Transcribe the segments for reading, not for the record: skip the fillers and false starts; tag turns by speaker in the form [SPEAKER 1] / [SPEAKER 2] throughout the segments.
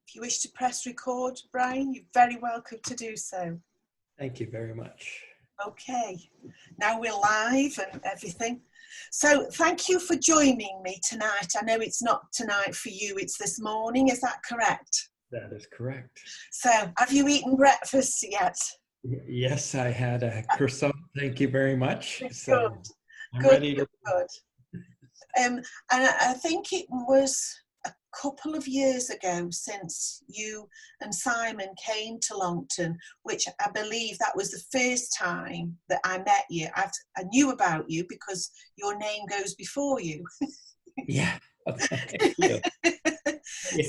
[SPEAKER 1] If you wish to press record, Brian, you're very welcome to do so.
[SPEAKER 2] Thank you very much.
[SPEAKER 1] Okay, now we're live and everything. So thank you for joining me tonight. I know it's not tonight for you, it's this morning, is that correct?
[SPEAKER 2] That is correct.
[SPEAKER 1] So have you eaten breakfast yet?
[SPEAKER 2] Yes, I had a croissant. Thank you very much. So
[SPEAKER 1] Good.
[SPEAKER 2] I'm
[SPEAKER 1] Good,
[SPEAKER 2] ready to.
[SPEAKER 1] good. And I think it was a couple of years ago since you and Simon came to Longton, which I believe that was the first time that I met you. I knew about you because your name goes before you.
[SPEAKER 2] Yeah. Thank you.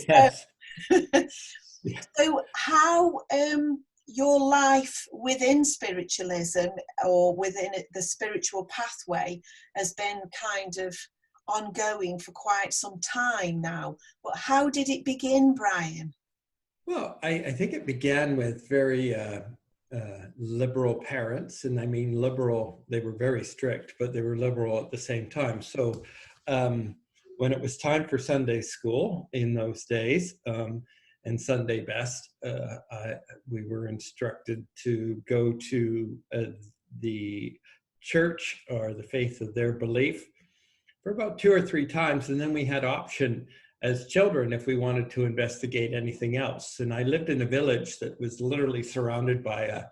[SPEAKER 2] Yes.
[SPEAKER 1] So how your life within spiritualism or within the spiritual pathway has been kind of ongoing for quite some time now. But how did it begin, Brian?
[SPEAKER 2] Well, I think it began with very liberal parents. And I mean liberal, they were very strict, but they were liberal at the same time. So when it was time for Sunday school in those days, and Sunday best, we were instructed to go to the church or the faith of their belief for about 2 or 3 times. And then we had option as children if we wanted to investigate anything else. And I lived in a village that was literally surrounded by a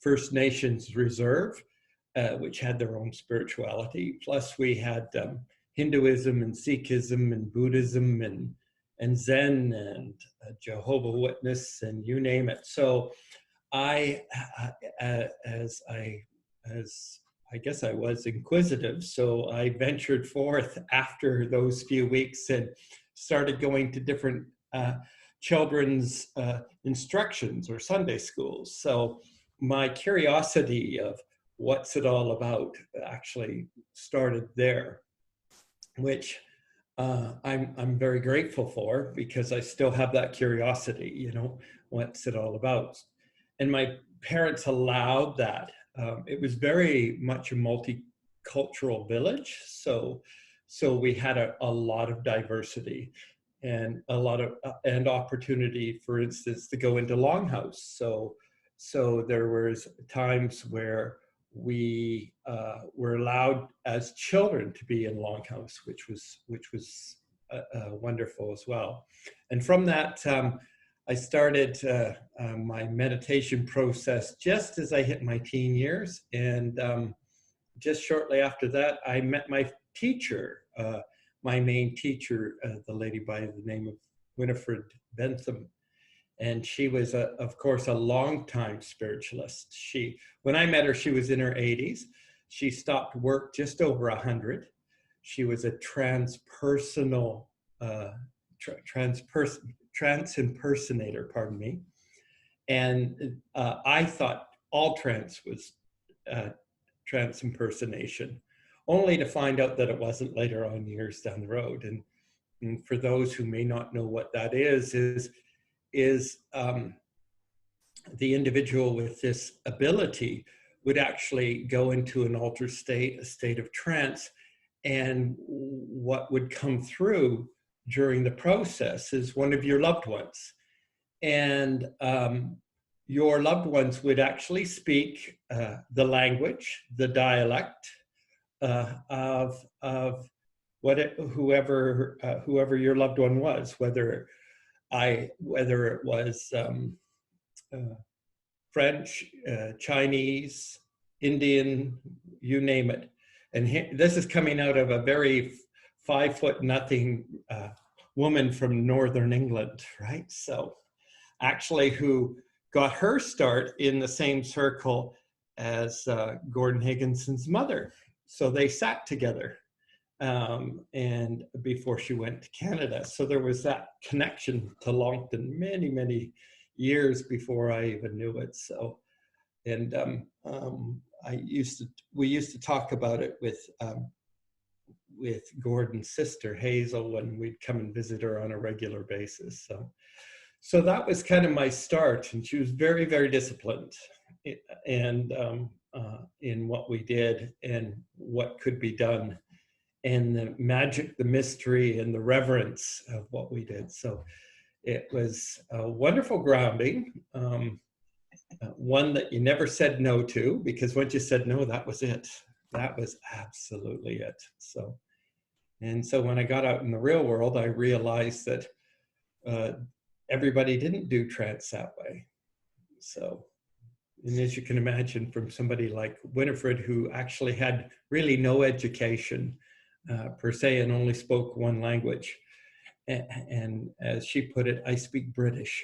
[SPEAKER 2] First Nations reserve, which had their own spirituality. Plus we had Hinduism and Sikhism and Buddhism and Zen and Jehovah's Witness and you name it. So I guess I was inquisitive, so I ventured forth after those few weeks and started going to different children's instructions or Sunday schools. So my curiosity of what's it all about actually started there, which I'm very grateful for, because I still have that curiosity, you know, what's it all about? And my parents allowed that. It was very much a multicultural village, so we had a lot of diversity and a lot of and opportunity, for instance, to go into Longhouse. So there was times where we were allowed as children to be in Longhouse, which was wonderful as well. And from that, I started my meditation process just as I hit my teen years. And just shortly after that, I met my teacher, my main teacher, the lady by the name of Winifred Bentham. And she was, of course, a longtime spiritualist. When I met her, she was in her 80s. She stopped work just over 100. She was a transpersonal, trance impersonator, pardon me. And I thought all trance was trance impersonation, only to find out that it wasn't later on years down the road. And for those who may not know what that is the individual with this ability would actually go into an altered state, a state of trance, and what would come through during the process is one of your loved ones. And your loved ones would actually speak the language, the dialect of whoever your loved one was, whether it was French, Chinese, Indian, you name it. And this is coming out of a very 5'0" woman from Northern England, right? So actually who got her start in the same circle as Gordon Higginson's mother. So they sat together and before she went to Canada. So there was that connection to Longton many, many years before I even knew it. So, and we used to talk about it with Gordon's sister Hazel when we'd come and visit her on a regular basis. So that was kind of my start, and she was very, very disciplined and in what we did and what could be done, and the magic, the mystery, and the reverence of what we did. So it was a wonderful grounding, one that you never said no to, because once you said no, that was it. That was absolutely it. So when I got out in the real world, I realized that everybody didn't do trance that way. So, and as you can imagine, from somebody like Winifred, who actually had really no education per se and only spoke one language. And as she put it, I speak British.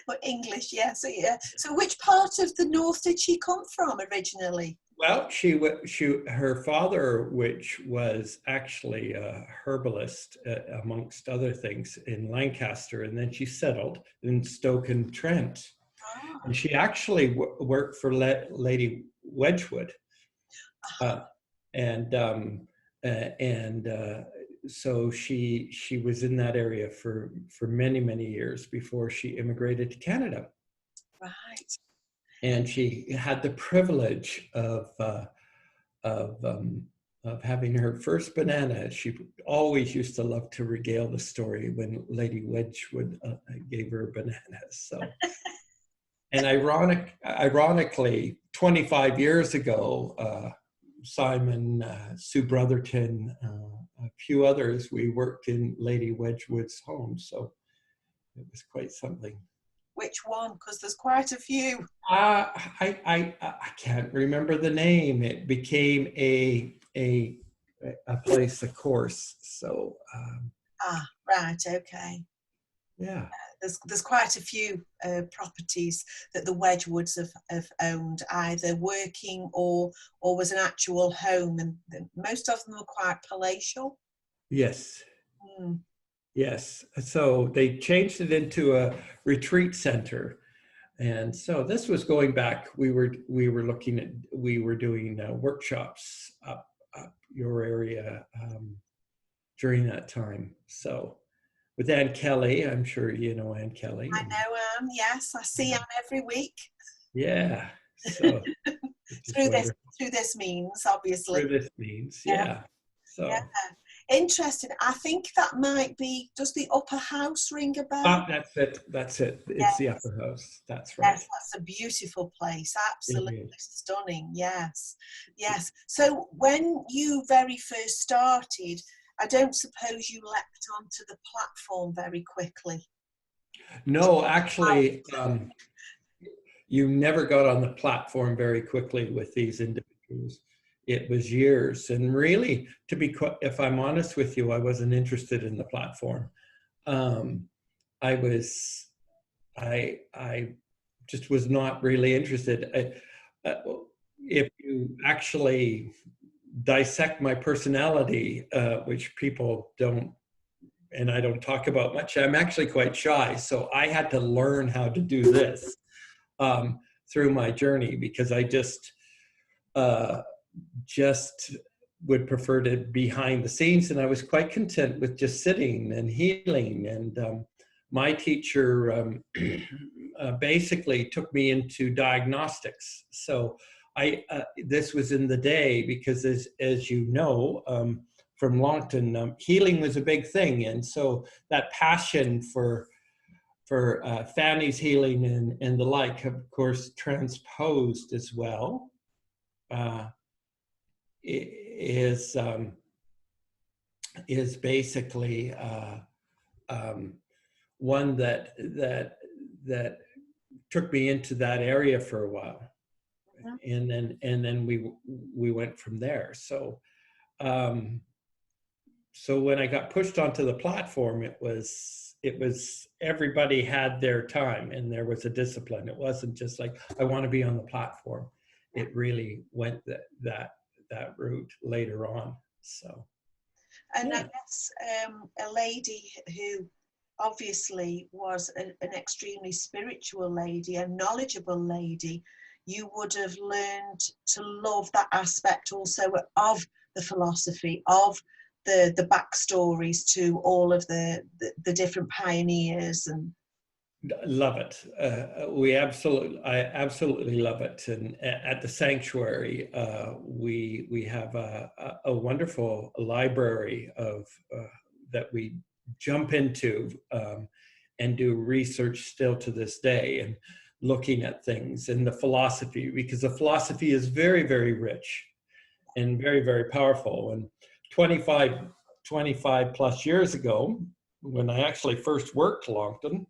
[SPEAKER 1] Or English, yeah. So which part of the north did she come from originally?
[SPEAKER 2] Well, her father, which was actually a herbalist, amongst other things, in Lancaster, and then she settled in Stoke-on-Trent.
[SPEAKER 1] Ah.
[SPEAKER 2] And she actually worked for Lady Wedgwood, so she was in that area for many years before she immigrated to Canada.
[SPEAKER 1] Right.
[SPEAKER 2] And she had the privilege of having her first banana. She always used to love to regale the story when Lady Wedgwood gave her bananas. So, and ironically, 25 years ago, Simon, Sue Brotherton, a few others, we worked in Lady Wedgwood's home. So it was quite something.
[SPEAKER 1] Which one? Because there's quite a few.
[SPEAKER 2] I can't remember the name. It became a place, a course. So.
[SPEAKER 1] Right. Okay.
[SPEAKER 2] Yeah.
[SPEAKER 1] There's quite a few properties that the Wedgwoods have owned, either working or was an actual home, and most of them were quite palatial.
[SPEAKER 2] Yes.
[SPEAKER 1] Mm.
[SPEAKER 2] Yes. So they changed it into a retreat center. And so this was going back, we were doing workshops up your area during that time. So with Ann Kelly, I'm sure you know Ann Kelly.
[SPEAKER 1] I know Anne, yes. I see Anne every week.
[SPEAKER 2] Yeah. So
[SPEAKER 1] through this means, obviously.
[SPEAKER 2] Through this means, yeah. So.
[SPEAKER 1] Yeah. Interesting. I think that might be, does the upper house ring a bell?
[SPEAKER 2] That's it. It's the upper house. That's right.
[SPEAKER 1] Yes, that's a beautiful place. Absolutely stunning. Yes. So when you very first started, I don't suppose you leapt onto the platform very quickly.
[SPEAKER 2] No, actually, you never got on the platform very quickly with these individuals. It was years, and really, if I'm honest with you, I wasn't interested in the platform. I just was not really interested. If you actually dissect my personality, which people don't, and I don't talk about much, I'm actually quite shy. So I had to learn how to do this through my journey, because I just would prefer to be behind the scenes, and I was quite content with just sitting and healing. And my teacher basically took me into diagnostics. So this was in the day, because as you know, from Longton, healing was a big thing. And so that passion for Fanny's healing and the like, of course, transposed as well, is basically one that took me into that area for a while, and then we went from there. So when I got pushed onto the platform, it was everybody had their time, and there was a discipline. It wasn't just like, I want to be on the platform. It really went that route later on. So,
[SPEAKER 1] and I guess a lady who obviously was an extremely spiritual lady, a knowledgeable lady, you would have learned to love that aspect also of the philosophy, of the backstories to all of the different pioneers. And
[SPEAKER 2] love it. I absolutely love it. And at the sanctuary, we have a wonderful library of that we jump into and do research still to this day, and looking at things and the philosophy, because the philosophy is very, very rich and very, very powerful. And 25 plus years ago, when I actually first worked Longton,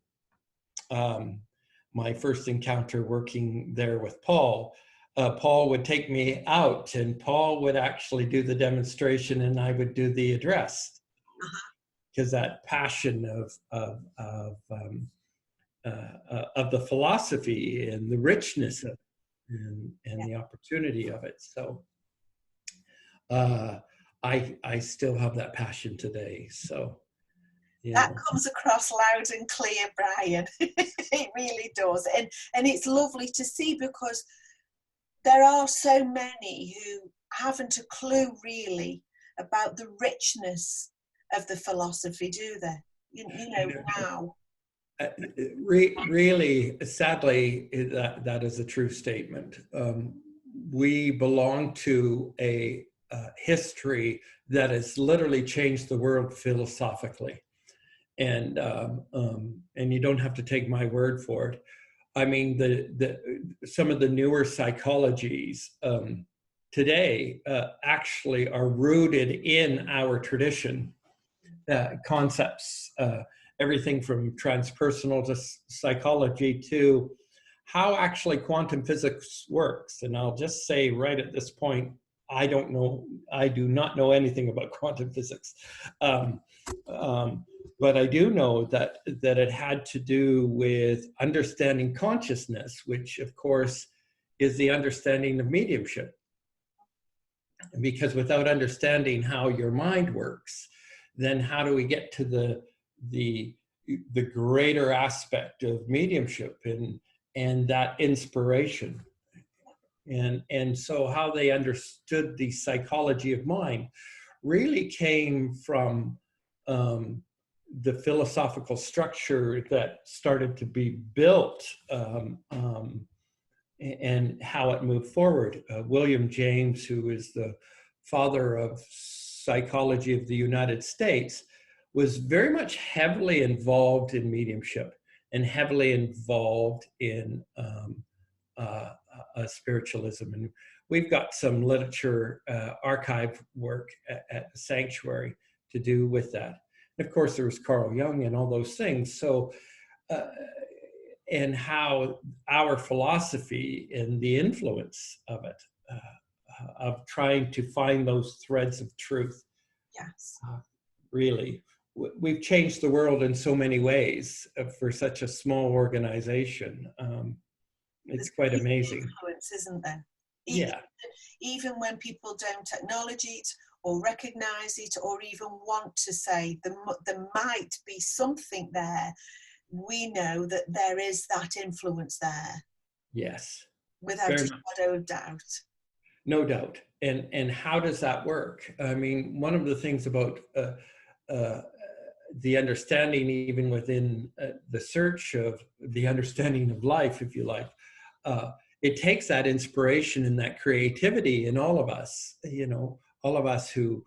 [SPEAKER 2] my first encounter working there with Paul, Paul would take me out, and Paul would actually do the demonstration and I would do the address, because that passion of the philosophy and the richness of it, and the opportunity of it. So I still have that passion today. So
[SPEAKER 1] that comes across loud and clear, Brian. It really does, and it's lovely to see, because there are so many who haven't a clue really about the richness of the philosophy, do they? You know now.
[SPEAKER 2] Really, sadly, that is a true statement. We belong to a history that has literally changed the world philosophically, and you don't have to take my word for it. I mean, some of the newer psychologies today actually are rooted in our tradition concepts. Everything from transpersonal to psychology to how actually quantum physics works. And I'll just say right at this point, I do not know anything about quantum physics. But I do know that it had to do with understanding consciousness, which of course is the understanding of mediumship. Because without understanding how your mind works, then how do we get to the greater aspect of mediumship and that inspiration? And so how they understood the psychology of mind really came from the philosophical structure that started to be built, and how it moved forward. William James, who is the father of psychology of the United States, was very much heavily involved in mediumship and heavily involved in spiritualism. And we've got some literature archive work at the sanctuary to do with that. And of course, there was Carl Jung and all those things. So, and how our philosophy and the influence of it, of trying to find those threads of truth.
[SPEAKER 1] Yes.
[SPEAKER 2] Really, we've changed the world in so many ways for such a small organization. It's quite amazing.
[SPEAKER 1] Influence, isn't there?
[SPEAKER 2] Even
[SPEAKER 1] when people don't acknowledge it or recognize it or even want to say there might be something there, we know that there is that influence there.
[SPEAKER 2] Yes.
[SPEAKER 1] Without a shadow of doubt.
[SPEAKER 2] No doubt. And how does that work? I mean, one of the things about the understanding, even within the search of the understanding of life, if you like, it takes that inspiration and that creativity in all of us, all of us who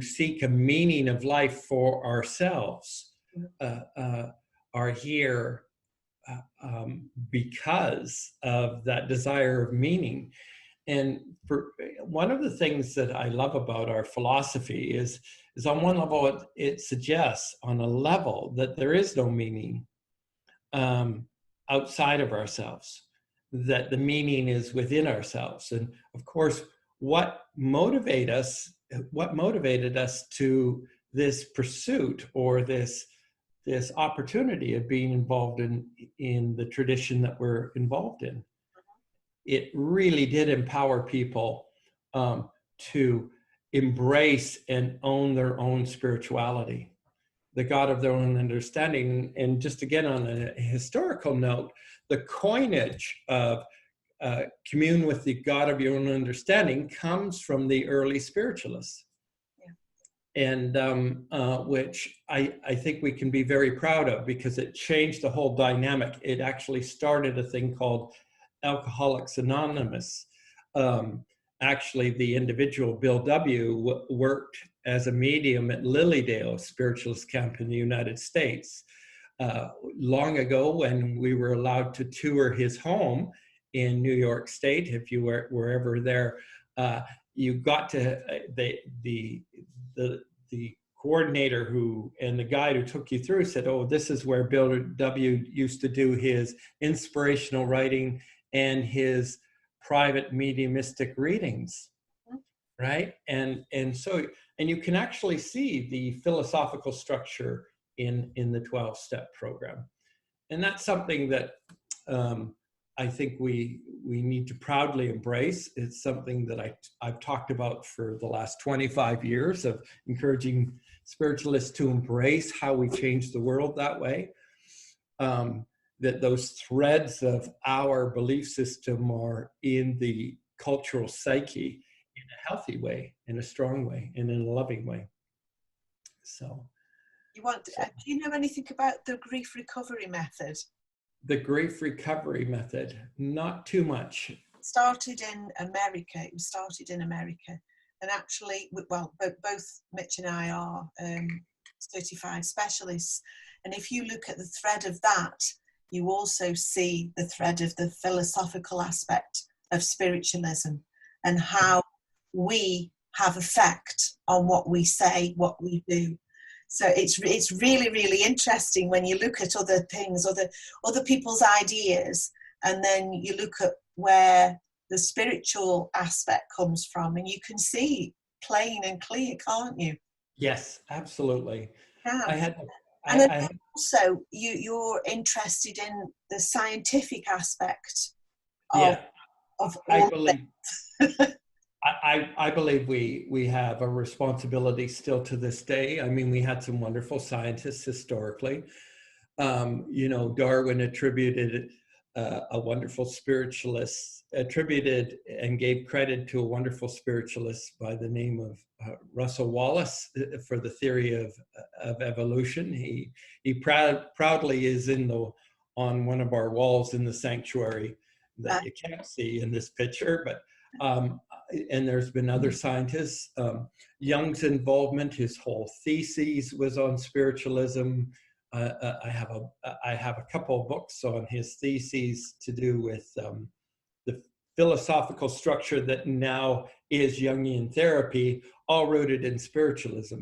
[SPEAKER 2] seek a meaning of life for ourselves are here because of that desire of meaning. And one of the things that I love about our philosophy is on one level, it suggests on a level that there is no meaning outside of ourselves, that the meaning is within ourselves. And of course, what motivated us to this pursuit or this opportunity of being involved in the tradition that we're involved in. It really did empower people to embrace and own their own spirituality, the God of their own understanding. And just again, on a historical note, the coinage of commune with the God of your own understanding comes from the early spiritualists. And which I think we can be very proud of, because it changed the whole dynamic. It actually started a thing called Alcoholics Anonymous. Actually, the individual, Bill W., worked as a medium at Lilydale Spiritualist Camp in the United States. Long ago, when we were allowed to tour his home in New York State, if you were ever there, you got to the coordinator and the guide who took you through said, "Oh, this is where Bill W. used to do his inspirational writing and his private mediumistic readings," right? And you can actually see the philosophical structure in the 12-step program. And that's something that I think we need to proudly embrace. It's something that I've talked about for the last 25 years, of encouraging spiritualists to embrace how we change the world that way. That those threads of our belief system are in the cultural psyche in a healthy way, in a strong way, and in a loving way. So,
[SPEAKER 1] do you know anything about the grief recovery method?
[SPEAKER 2] The grief recovery method, not too much.
[SPEAKER 1] It was started in America. And actually, well, both Mitch and I are certified specialists. And if you look at the thread of that, you also see the thread of the philosophical aspect of spiritualism and how we have effect on what we say, what we do. So it's really, really interesting when you look at other things, other people's ideas, and then you look at where the spiritual aspect comes from, and you can see plain and clear, can't you?
[SPEAKER 2] Yes, absolutely.
[SPEAKER 1] Yeah. And also, you're interested in the scientific aspect of all
[SPEAKER 2] I believe. I believe we have a responsibility still to this day. I mean, we had some wonderful scientists historically. Darwin attributed a wonderful spiritualist, attributed and gave credit to a wonderful spiritualist by the name of Russell Wallace for the theory of evolution. He proudly is on one of our walls in the sanctuary that you can't see in this picture, but and there's been other scientists. Jung's involvement, his whole thesis was on spiritualism. I have a couple of books on his theses to do with the philosophical structure that now is Jungian therapy, all rooted in spiritualism.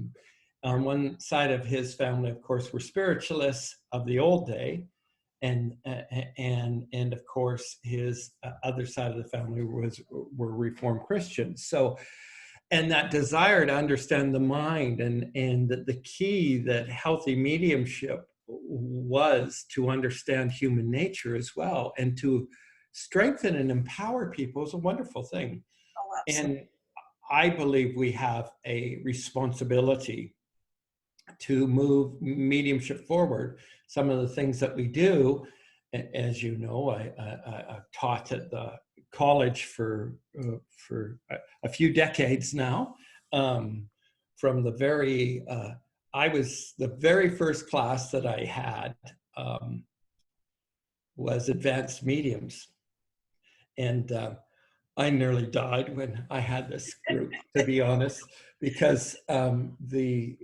[SPEAKER 2] On one side of his family, of course, were spiritualists of the old day. And of course, his other side of the family were Reformed Christians. So, and that desire to understand the mind and the key that healthy mediumship was to understand human nature as well, and to strengthen and empower people is a wonderful thing.
[SPEAKER 1] Oh, absolutely.
[SPEAKER 2] And I believe we have a responsibility to move mediumship forward. Some of the things that we do, as you know, I've taught at the college for a few decades now. From the very, the very first class that I had was advanced mediums, and I nearly died when I had this group, to be honest, because the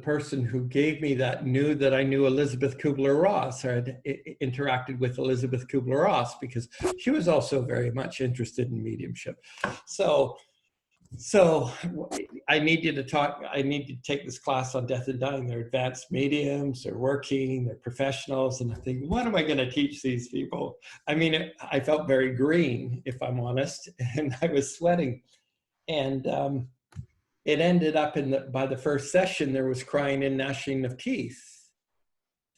[SPEAKER 2] person who gave me that knew that I knew Elizabeth Kubler-Ross, or had interacted with Elizabeth Kubler-Ross, because she was also very much interested in mediumship. So I need to take this class on death and dying. They're advanced mediums, they're working, they're professionals. And I think, what am I going to teach these people? I mean, I felt very green, if I'm honest, and I was sweating. And it ended up by the first session, there was crying and gnashing of teeth,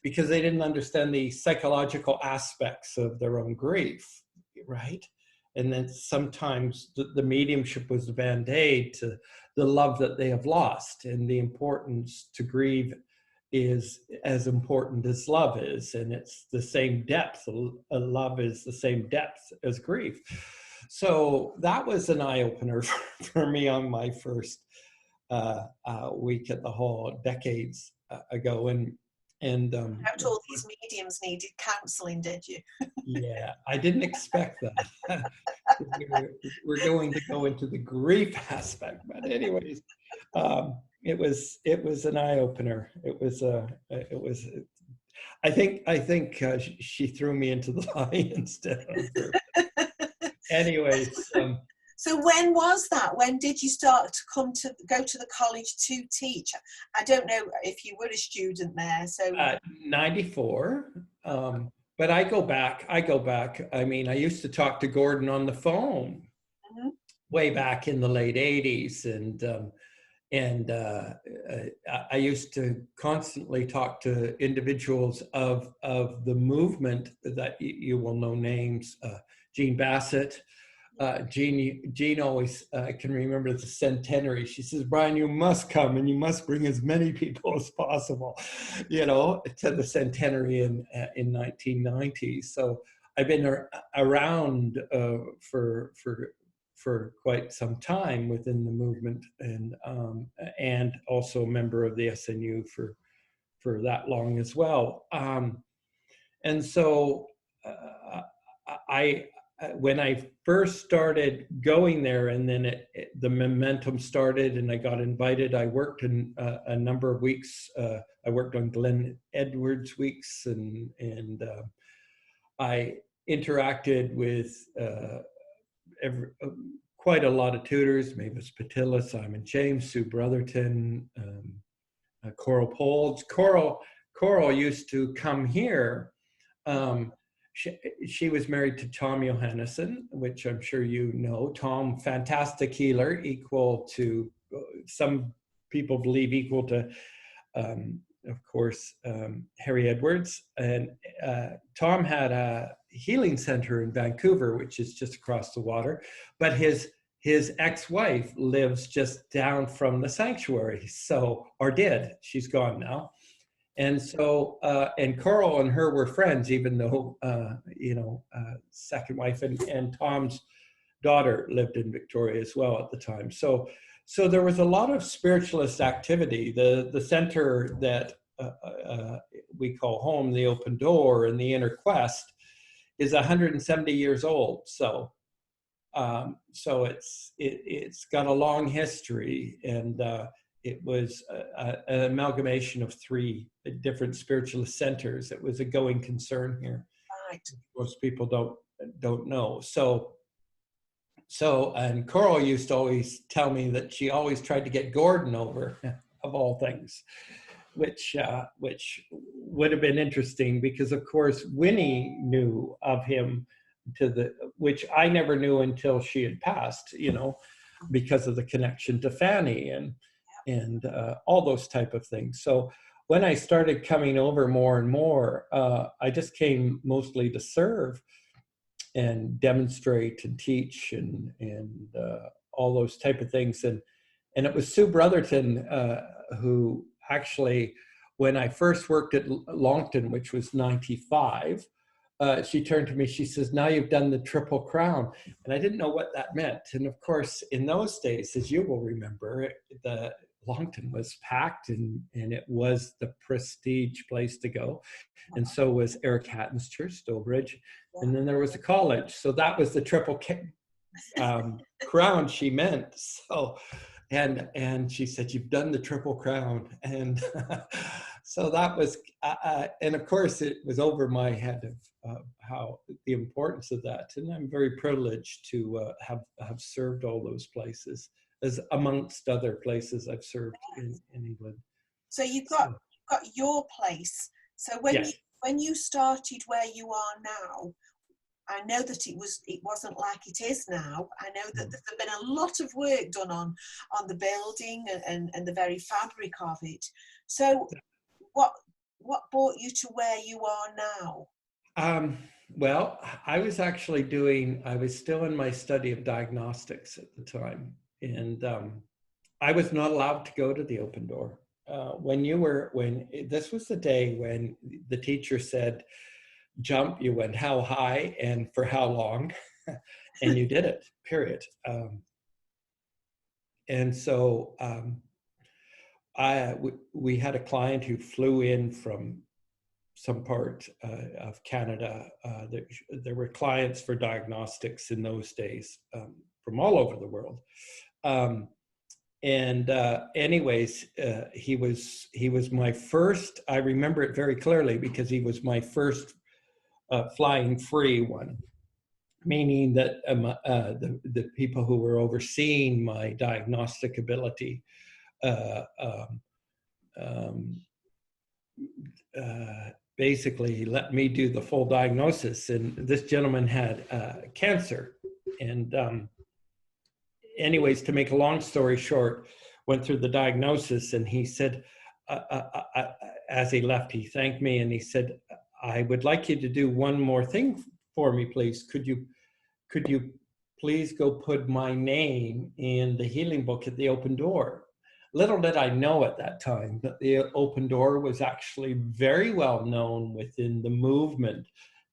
[SPEAKER 2] because they didn't understand the psychological aspects of their own grief, right? And then sometimes the mediumship was the Band-Aid to the love that they have lost. And the importance to grieve is as important as love is. And it's the same depth. Love is the same depth as grief. So that was an eye-opener for me on my first week at the Hall decades ago. And And
[SPEAKER 1] Out all these mediums needed counselling, did you?
[SPEAKER 2] yeah, I didn't expect that. We're going to go into the grief aspect, but anyways, it was an eye opener. It was. I think she threw me into the lion instead of her. Anyways,
[SPEAKER 1] so when was that? When did you start to go to the college to teach? I don't know if you were a student there. So
[SPEAKER 2] 94. But I go back. I mean, I used to talk to Gordon on the phone way back in the late 80s. And I used to constantly talk to individuals of the movement that you will know names, Jean Bassett. Jean always, I can remember the centenary. She says, Brian, you must come and you must bring as many people as possible, to the centenary in 1990. So I've been around for quite some time within the movement, and also a member of the SNU for that long as well. And so when I first started going there, and then the momentum started and I got invited, I worked in a number of weeks. I worked on Glenn Edwards weeks, and I interacted with quite a lot of tutors, Mavis Patilla, Simon James, Sue Brotherton, Coral Polds. Coral used to come here. She was married to Tom Johannesson, which I'm sure you know. Tom, fantastic healer, equal to, some people believe equal to, of course, Harry Edwards. And Tom had a healing center in Vancouver, which is just across the water. But his ex-wife lives just down from the sanctuary, or did. She's gone now. And so, and Coral and her were friends, even though, second wife and Tom's daughter lived in Victoria as well at the time. So there was a lot of spiritualist activity. The center that we call home, the Open Door and the Inner Quest, is 170 years old. So it's got a long history, and it was an amalgamation of 3 different spiritualist centers. It was a going concern here.
[SPEAKER 1] Right.
[SPEAKER 2] Most people don't know. So, and Coral used to always tell me that she always tried to get Gordon over, of all things, which would have been interesting, because of course Winnie knew of him, which I never knew until she had passed, because of the connection to Fanny and all those type of things. So when I started coming over more and more, I just came mostly to serve and demonstrate and teach and all those type of things. And it was Sue Brotherton who actually, when I first worked at Longton, which was 95, she turned to me, she says, now you've done the Triple Crown. And I didn't know what that meant. And of course, in those days, as you will remember, the Longton was packed, and it was the prestige place to go. And so was Eric Hatton's church, Stowbridge. And then there was a college. So that was the Triple Crown she meant. So, and she said, you've done the Triple Crown. And so that was, and of course it was over my head of how the importance of that. And I'm very privileged to have served all those places, as amongst other places I've served in England.
[SPEAKER 1] So you've got your place. So when you started where you are now, I know that it wasn't like it is now. I know that there's been a lot of work done on the building and the very fabric of it. So what brought you to where you are now?
[SPEAKER 2] Well, I was still in my study of diagnostics at the time. And I was not allowed to go to the Open Door. This was the day when the teacher said, jump, you went how high and for how long, and you did it, period. And so we had a client who flew in from some part of Canada. There were clients for diagnostics in those days from all over the world. Anyways, he was my first, I remember it very clearly because he was my first flying free one, meaning that the people who were overseeing my diagnostic ability basically let me do the full diagnosis. And this gentleman had cancer. And anyways, to make a long story short, went through the diagnosis, and he said, as he left, he thanked me and he said, I would like you to do one more thing for me, please. Could you please go put my name in the healing book at the Open Door? Little did I know at that time that the Open Door was actually very well known within the movement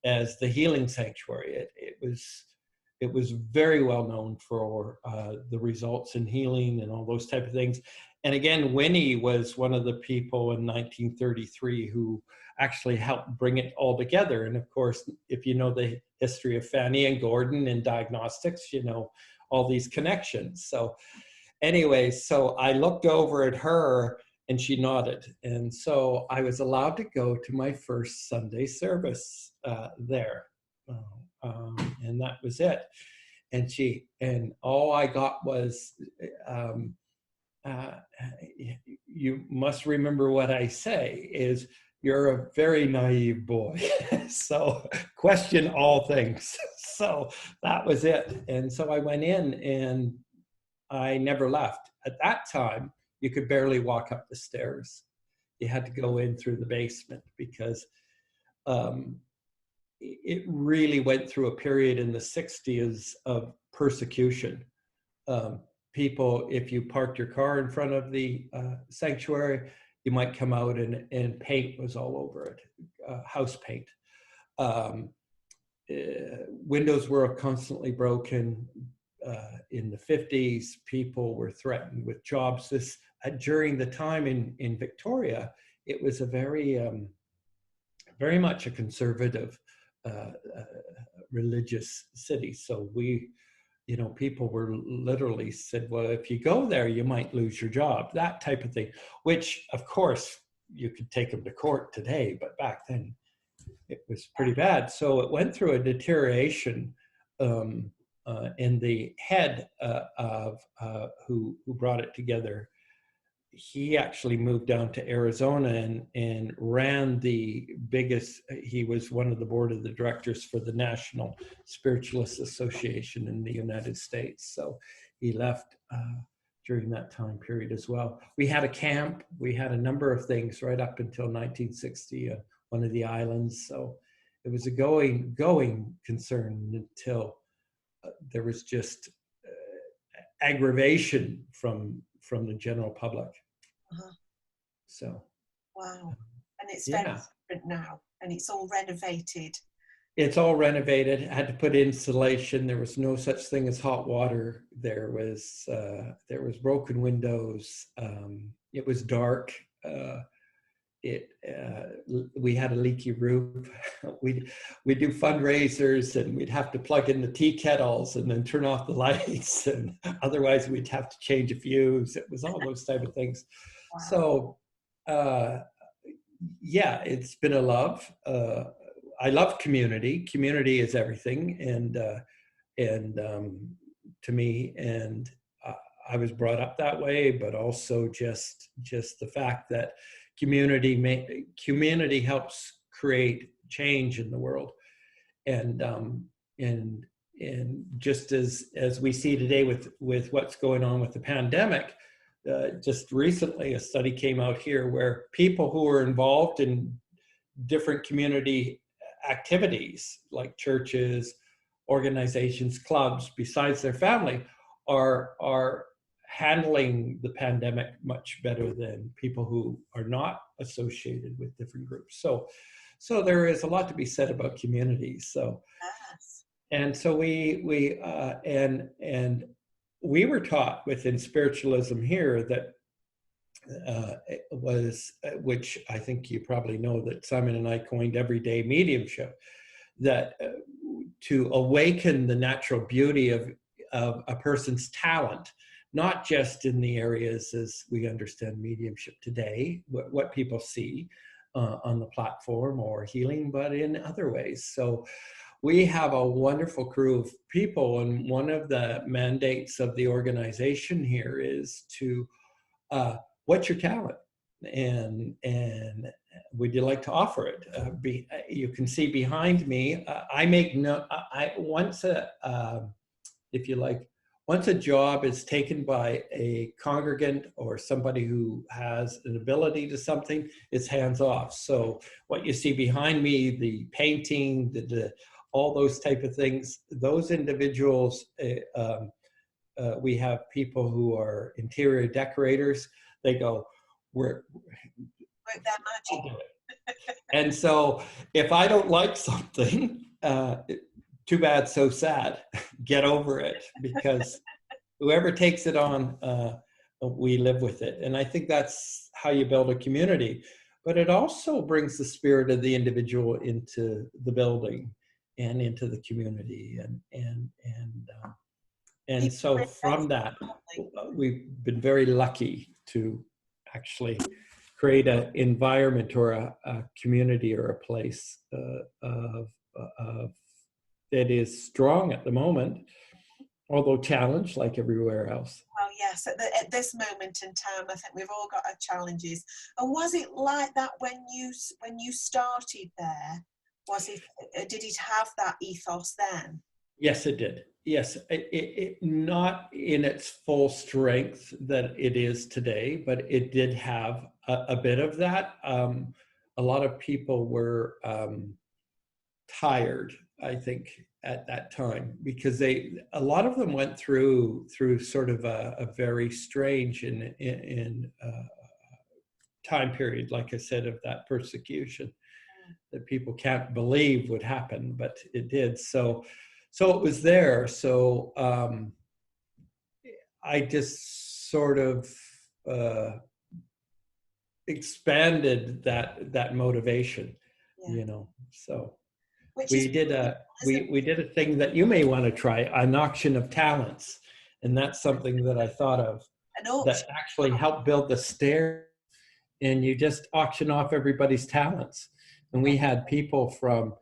[SPEAKER 2] as the healing sanctuary. It was very well known for the results in healing and all those type of things. And again, Winnie was one of the people in 1933 who actually helped bring it all together. And of course, if you know the history of Fanny and Gordon in diagnostics, you know all these connections. So anyway, so I looked over at her and she nodded. And so I was allowed to go to my first Sunday service there. And that was it. And all I got was, you must remember what I say is, you're a very naive boy. So question all things. So that was it. And so I went in and I never left. At that time, you could barely walk up the stairs. You had to go in through the basement because it really went through a period in the 60s of persecution. People, if you parked your car in front of the sanctuary, you might come out and paint was all over it, house paint. Windows were constantly broken. In the 50s, people were threatened with jobs. During the time in Victoria, it was a very much a conservative religious city. So people were literally said, well, if you go there, you might lose your job, that type of thing, which of course you could take them to court today, but back then it was pretty bad. So it went through a deterioration. And the head of who brought it together, he actually moved down to Arizona and ran the biggest, he was one of the board of the directors for the National Spiritualist Association in the United States. So he left during that time period as well. We had a camp, we had a number of things right up until 1960 on one of the islands. So it was a going concern until there was just aggravation from the general public.
[SPEAKER 1] Uh-huh.
[SPEAKER 2] So
[SPEAKER 1] wow. And it's very different now, and it's all renovated.
[SPEAKER 2] It's all renovated. I had to put insulation. There was no such thing as hot water. There was broken windows. It was dark. We had a leaky roof. We'd do fundraisers and we'd have to plug in the tea kettles and then turn off the lights, and otherwise we'd have to change a fuse. It was all those type of things. Wow. So yeah, it's been a love. I love community. Community is everything, and to me, and I was brought up that way, but also just the fact that community helps create change in the world, and just as we see today with what's going on with the pandemic, just recently a study came out here where people who are involved in different community activities like churches, organizations, clubs, besides their family, are handling the pandemic much better than people who are not associated with different groups. So there is a lot to be said about communities. So, yes. And so we were taught within spiritualism here that was, which I think you probably know that Simon and I coined everyday mediumship, that to awaken the natural beauty of a person's talent, not just in the areas as we understand mediumship today, what people see on the platform or healing, but in other ways. So we have a wonderful crew of people, and one of the mandates of the organization here is to, what's your talent? And would you like to offer it? You can see behind me, I make no, once if you like, once a job is taken by a congregant or somebody who has an ability to something, it's hands off. So what you see behind me, the painting, all those type of things, those individuals, we have people who are interior decorators. They go, we're
[SPEAKER 1] that magic.
[SPEAKER 2] And so if I don't like something, too bad, so sad. Get over it, because whoever takes it on, we live with it. And I think that's how you build a community. But it also brings the spirit of the individual into the building and into the community. And so from that, we've been very lucky to actually create an environment or a community or a place that is strong at the moment, although challenged like everywhere else.
[SPEAKER 1] Well, yes, at this moment in time, I think we've all got our challenges. And was it like that when you started there? Did it have that ethos then?
[SPEAKER 2] Yes, it did. Yes, it not in its full strength that it is today, but it did have a bit of that. A lot of people were tired, I think, at that time, because a lot of them went through sort of a very strange time period, like I said, of that persecution that people can't believe would happen, but it did. So it was there. So I just sort of expanded that motivation, you know. So we did a thing that you may want to try, an auction of talents, and that's something that I thought of that actually helped build the stair. And you just auction off everybody's talents. And we had people from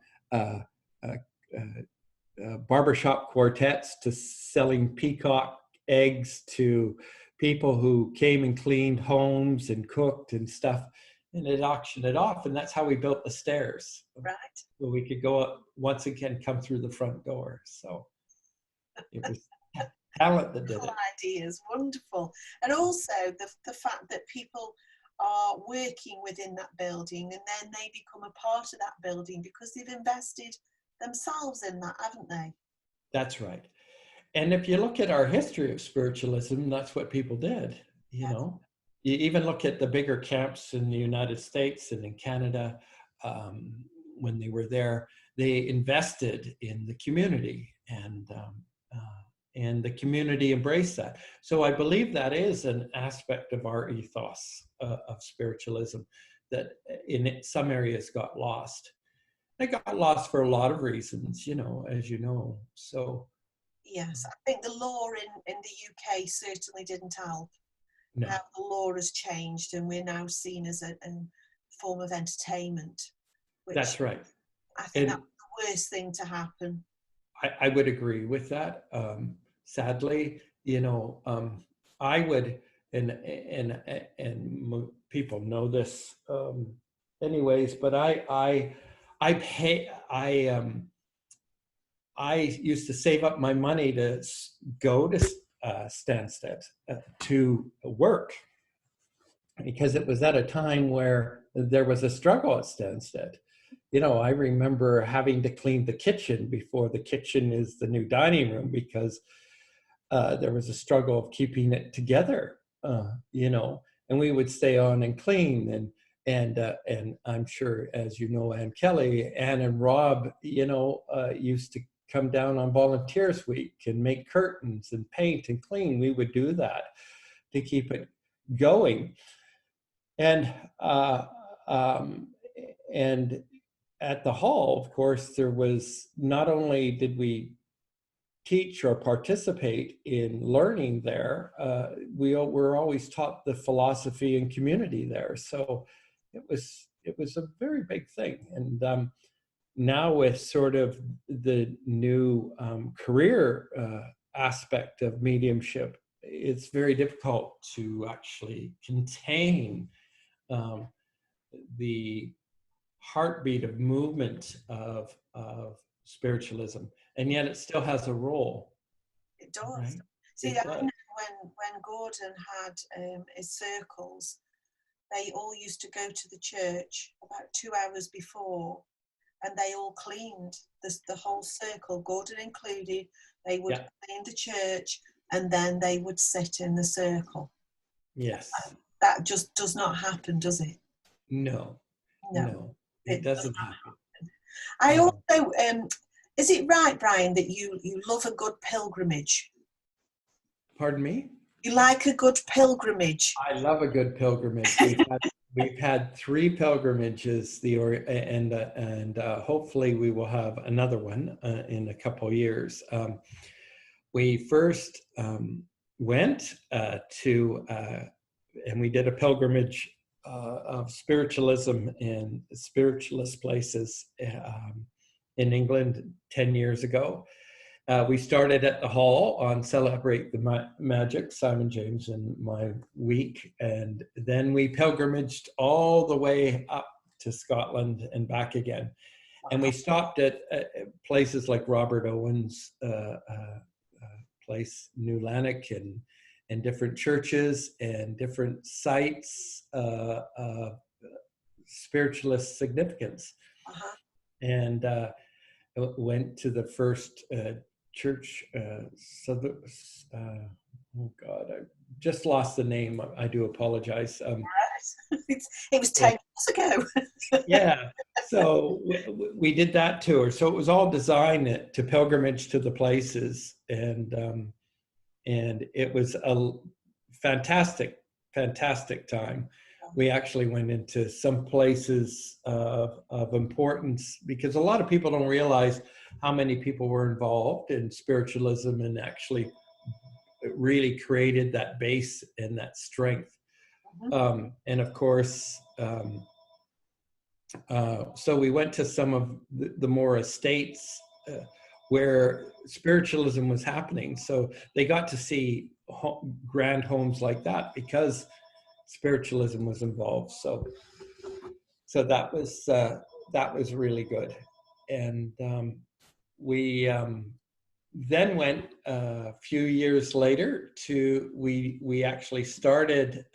[SPEAKER 2] barbershop quartets to selling peacock eggs to people who came and cleaned homes and cooked and stuff, and it auctioned it off. And that's how we built the stairs.
[SPEAKER 1] Right.
[SPEAKER 2] So we could go up once again, come through the front door. So it was talent that did it.
[SPEAKER 1] Ideas, wonderful. And also the fact that people are working within that building, and then they become a part of that building because they've invested themselves in that, haven't they?
[SPEAKER 2] That's right. And if you look at our history of spiritualism, that's what people did. You know, you even look at the bigger camps in the United States and in Canada. When they were there, they invested in the community, and the community embraced that. So I believe that is an aspect of our ethos of spiritualism that in some areas got lost. It got lost for a lot of reasons, you know, as you know. So
[SPEAKER 1] yes, I think the law in the UK certainly didn't help.
[SPEAKER 2] No.
[SPEAKER 1] Now the law has changed, and we're now seen as a form of entertainment.
[SPEAKER 2] That's right.
[SPEAKER 1] I think that's the worst thing to happen.
[SPEAKER 2] I would agree with that. Sadly, you know, I would, and people know this, anyways. But I used to save up my money to go to Stansted to work, because it was at a time where there was a struggle at Stansted. You know, I remember having to clean the kitchen before the kitchen is the new dining room, because there was a struggle of keeping it together, you know, and we would stay on and clean. And I'm sure, as you know, Ann Kelly, Ann and Rob, you know, used to come down on Volunteers Week and make curtains and paint and clean. We would do that to keep it going. And and at the hall, of course, there was, not only did we teach or participate in learning there, we were always taught the philosophy and community there. So it was a very big thing. And now with sort of the new career aspect of mediumship, it's very difficult to actually contain um, the heartbeat of movement of spiritualism, and yet it still has a role,
[SPEAKER 1] It does.
[SPEAKER 2] right?
[SPEAKER 1] See,
[SPEAKER 2] It
[SPEAKER 1] I
[SPEAKER 2] does.
[SPEAKER 1] know when Gordon had his circles, they all used to go to the church about 2 hours before, and they all cleaned the whole circle, Gordon included. They would
[SPEAKER 2] Yeah.
[SPEAKER 1] clean the church, and then they would sit in the circle.
[SPEAKER 2] Yes.
[SPEAKER 1] That just does not happen, does it?
[SPEAKER 2] No.
[SPEAKER 1] No,
[SPEAKER 2] No. It
[SPEAKER 1] it does
[SPEAKER 2] doesn't
[SPEAKER 1] not.
[SPEAKER 2] happen.
[SPEAKER 1] I
[SPEAKER 2] Uh,
[SPEAKER 1] also, is it right, Brian, that you love a good pilgrimage?
[SPEAKER 2] Pardon me?
[SPEAKER 1] You like a good pilgrimage?
[SPEAKER 2] I love a good pilgrimage. We've had 3 pilgrimages, and hopefully we will have another one in a couple years. We first went to and we did a pilgrimage of spiritualism and spiritualist places in England 10 years ago. We started at the hall on Celebrate the Magic, Simon James and my week, and then we pilgrimaged all the way up to Scotland and back again. And we stopped at places like Robert Owen's place, New Lanark, and different churches and different sites of spiritualist significance.
[SPEAKER 1] Uh-huh.
[SPEAKER 2] And went to the first church. Oh God, I just lost the name. I do apologize.
[SPEAKER 1] It was 10 years ago.
[SPEAKER 2] Yeah, so we did that tour. So it was all designed to pilgrimage to the places, and it was a fantastic, fantastic time. We actually went into some places of importance, because a lot of people don't realize how many people were involved in spiritualism and actually really created that base and that strength. And of course, so we went to some of the more estates where spiritualism was happening. So they got to see grand homes like that because spiritualism was involved. So that was really good. And we then went a few years later to we actually started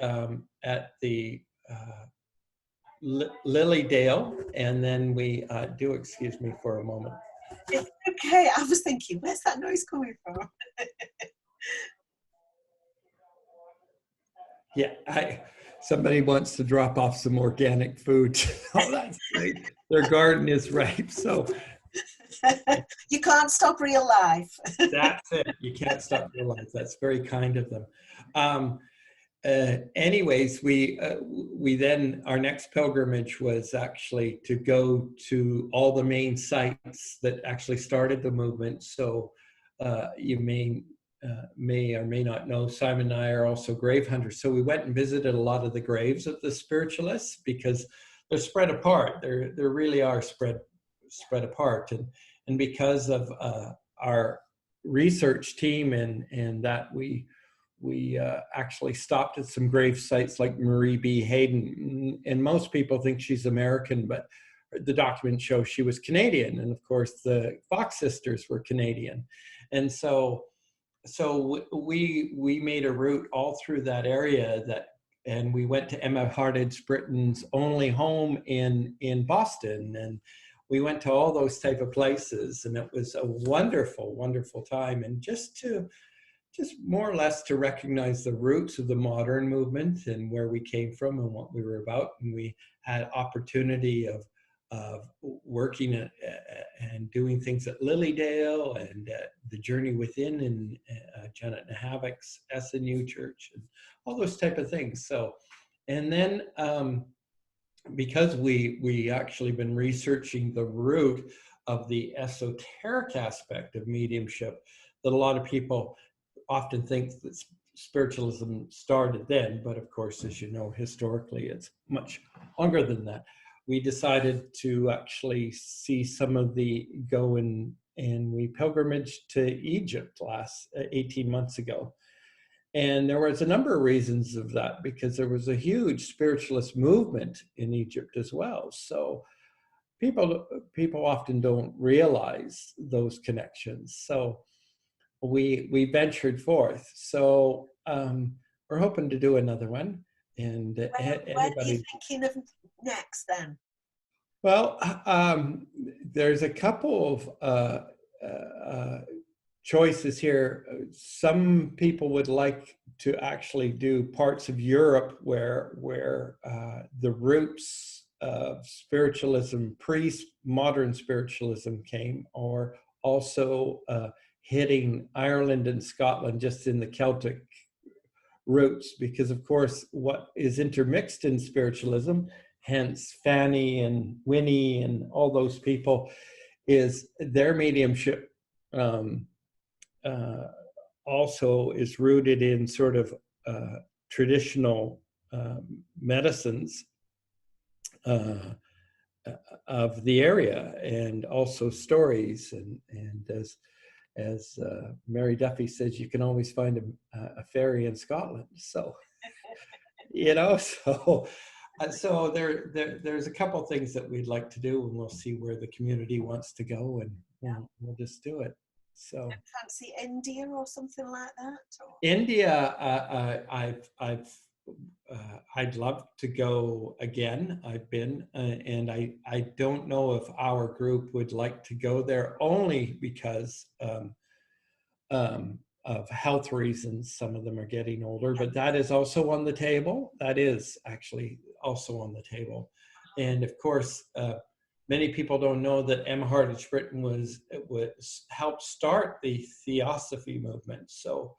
[SPEAKER 2] at the Lilydale, and then we do excuse me for a moment.
[SPEAKER 1] It's okay. I was thinking, where's that noise coming from?
[SPEAKER 2] Yeah, somebody wants to drop off some organic food. Oh, that's great. Their garden is ripe, so
[SPEAKER 1] You can't stop real life.
[SPEAKER 2] that's it. You can't stop real life. That's very kind of them. Anyways, we then, our next pilgrimage was actually to go to all the main sites that actually started the movement. So you may or may not know, Simon and I are also grave hunters. So we went and visited a lot of the graves of the spiritualists, because they're spread apart. They really are spread apart, and because of our research team and that we actually stopped at some grave sites like Marie B. Hayden, and most people think she's American, but the documents show she was Canadian, and of course the Fox sisters were Canadian, and so we made a route all through that area, and we went to Emma Hardage Britton's only home in Boston, and we went to all those type of places, and it was a wonderful, wonderful time, and just more or less to recognize the roots of the modern movement and where we came from and what we were about. And we had opportunity of working and doing things at Lilydale and the Journey Within and Janet Nahavic's SNU Church and all those type of things. So, And then because we actually been researching the root of the esoteric aspect of mediumship, that a lot of people often think that spiritualism started then, but of course, as you know, historically, it's much longer than that. We decided to actually see some of and we pilgrimaged to Egypt 18 months ago. And there was a number of reasons of that, because there was a huge spiritualist movement in Egypt as well. So people often don't realize those connections. So we ventured forth. So we're hoping to do another one. And
[SPEAKER 1] Where are you thinking of next then?
[SPEAKER 2] Well, there's a couple of choices here. Some people would like to actually do parts of Europe where the roots of spiritualism, pre-modern spiritualism came, or also hitting Ireland and Scotland just in the Celtic roots, because of course what is intermixed in spiritualism, hence Fanny and Winnie and all those people, is their mediumship also is rooted in sort of traditional medicines of the area, and also stories, and as Mary Duffy says, you can always find a fairy in Scotland. So, so there's a couple things that we'd like to do, and we'll see where the community wants to go, and we'll just do it. So,
[SPEAKER 1] fancy India or something like that? Or?
[SPEAKER 2] India, I'd love to go again. I've been, and I don't know if our group would like to go there, only because of health reasons. Some of them are getting older, but that is also on the table. That is actually also on the table. And of course, many people don't know that Emma Hardage Britton helped start the Theosophy movement. So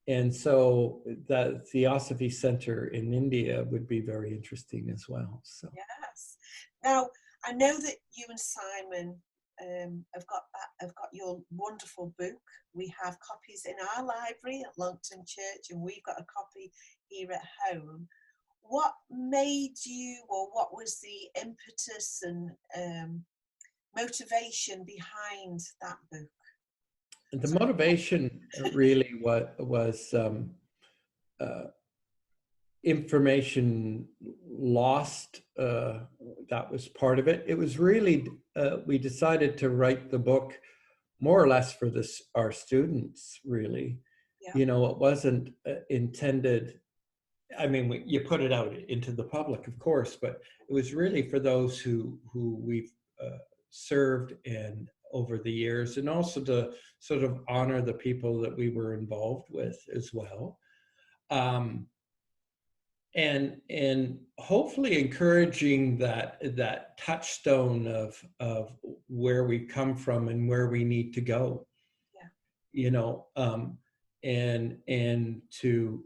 [SPEAKER 2] the Theosophy Center in India would be very interesting as well. So
[SPEAKER 1] yes. Now I know that you and Simon have got your wonderful book. We have copies in our library at Longton Church, and we've got a copy here at home. What made you, or what was the impetus and motivation behind that book?
[SPEAKER 2] The motivation really was information lost. That was part of it. It was really, we decided to write the book more or less for our students, really. Yeah. It wasn't intended, I mean, you put it out into the public, of course, but it was really for those who we've served and over the years, and also to sort of honor the people that we were involved with as well. And hopefully encouraging that touchstone of where we come from and where we need to go. Yeah. And to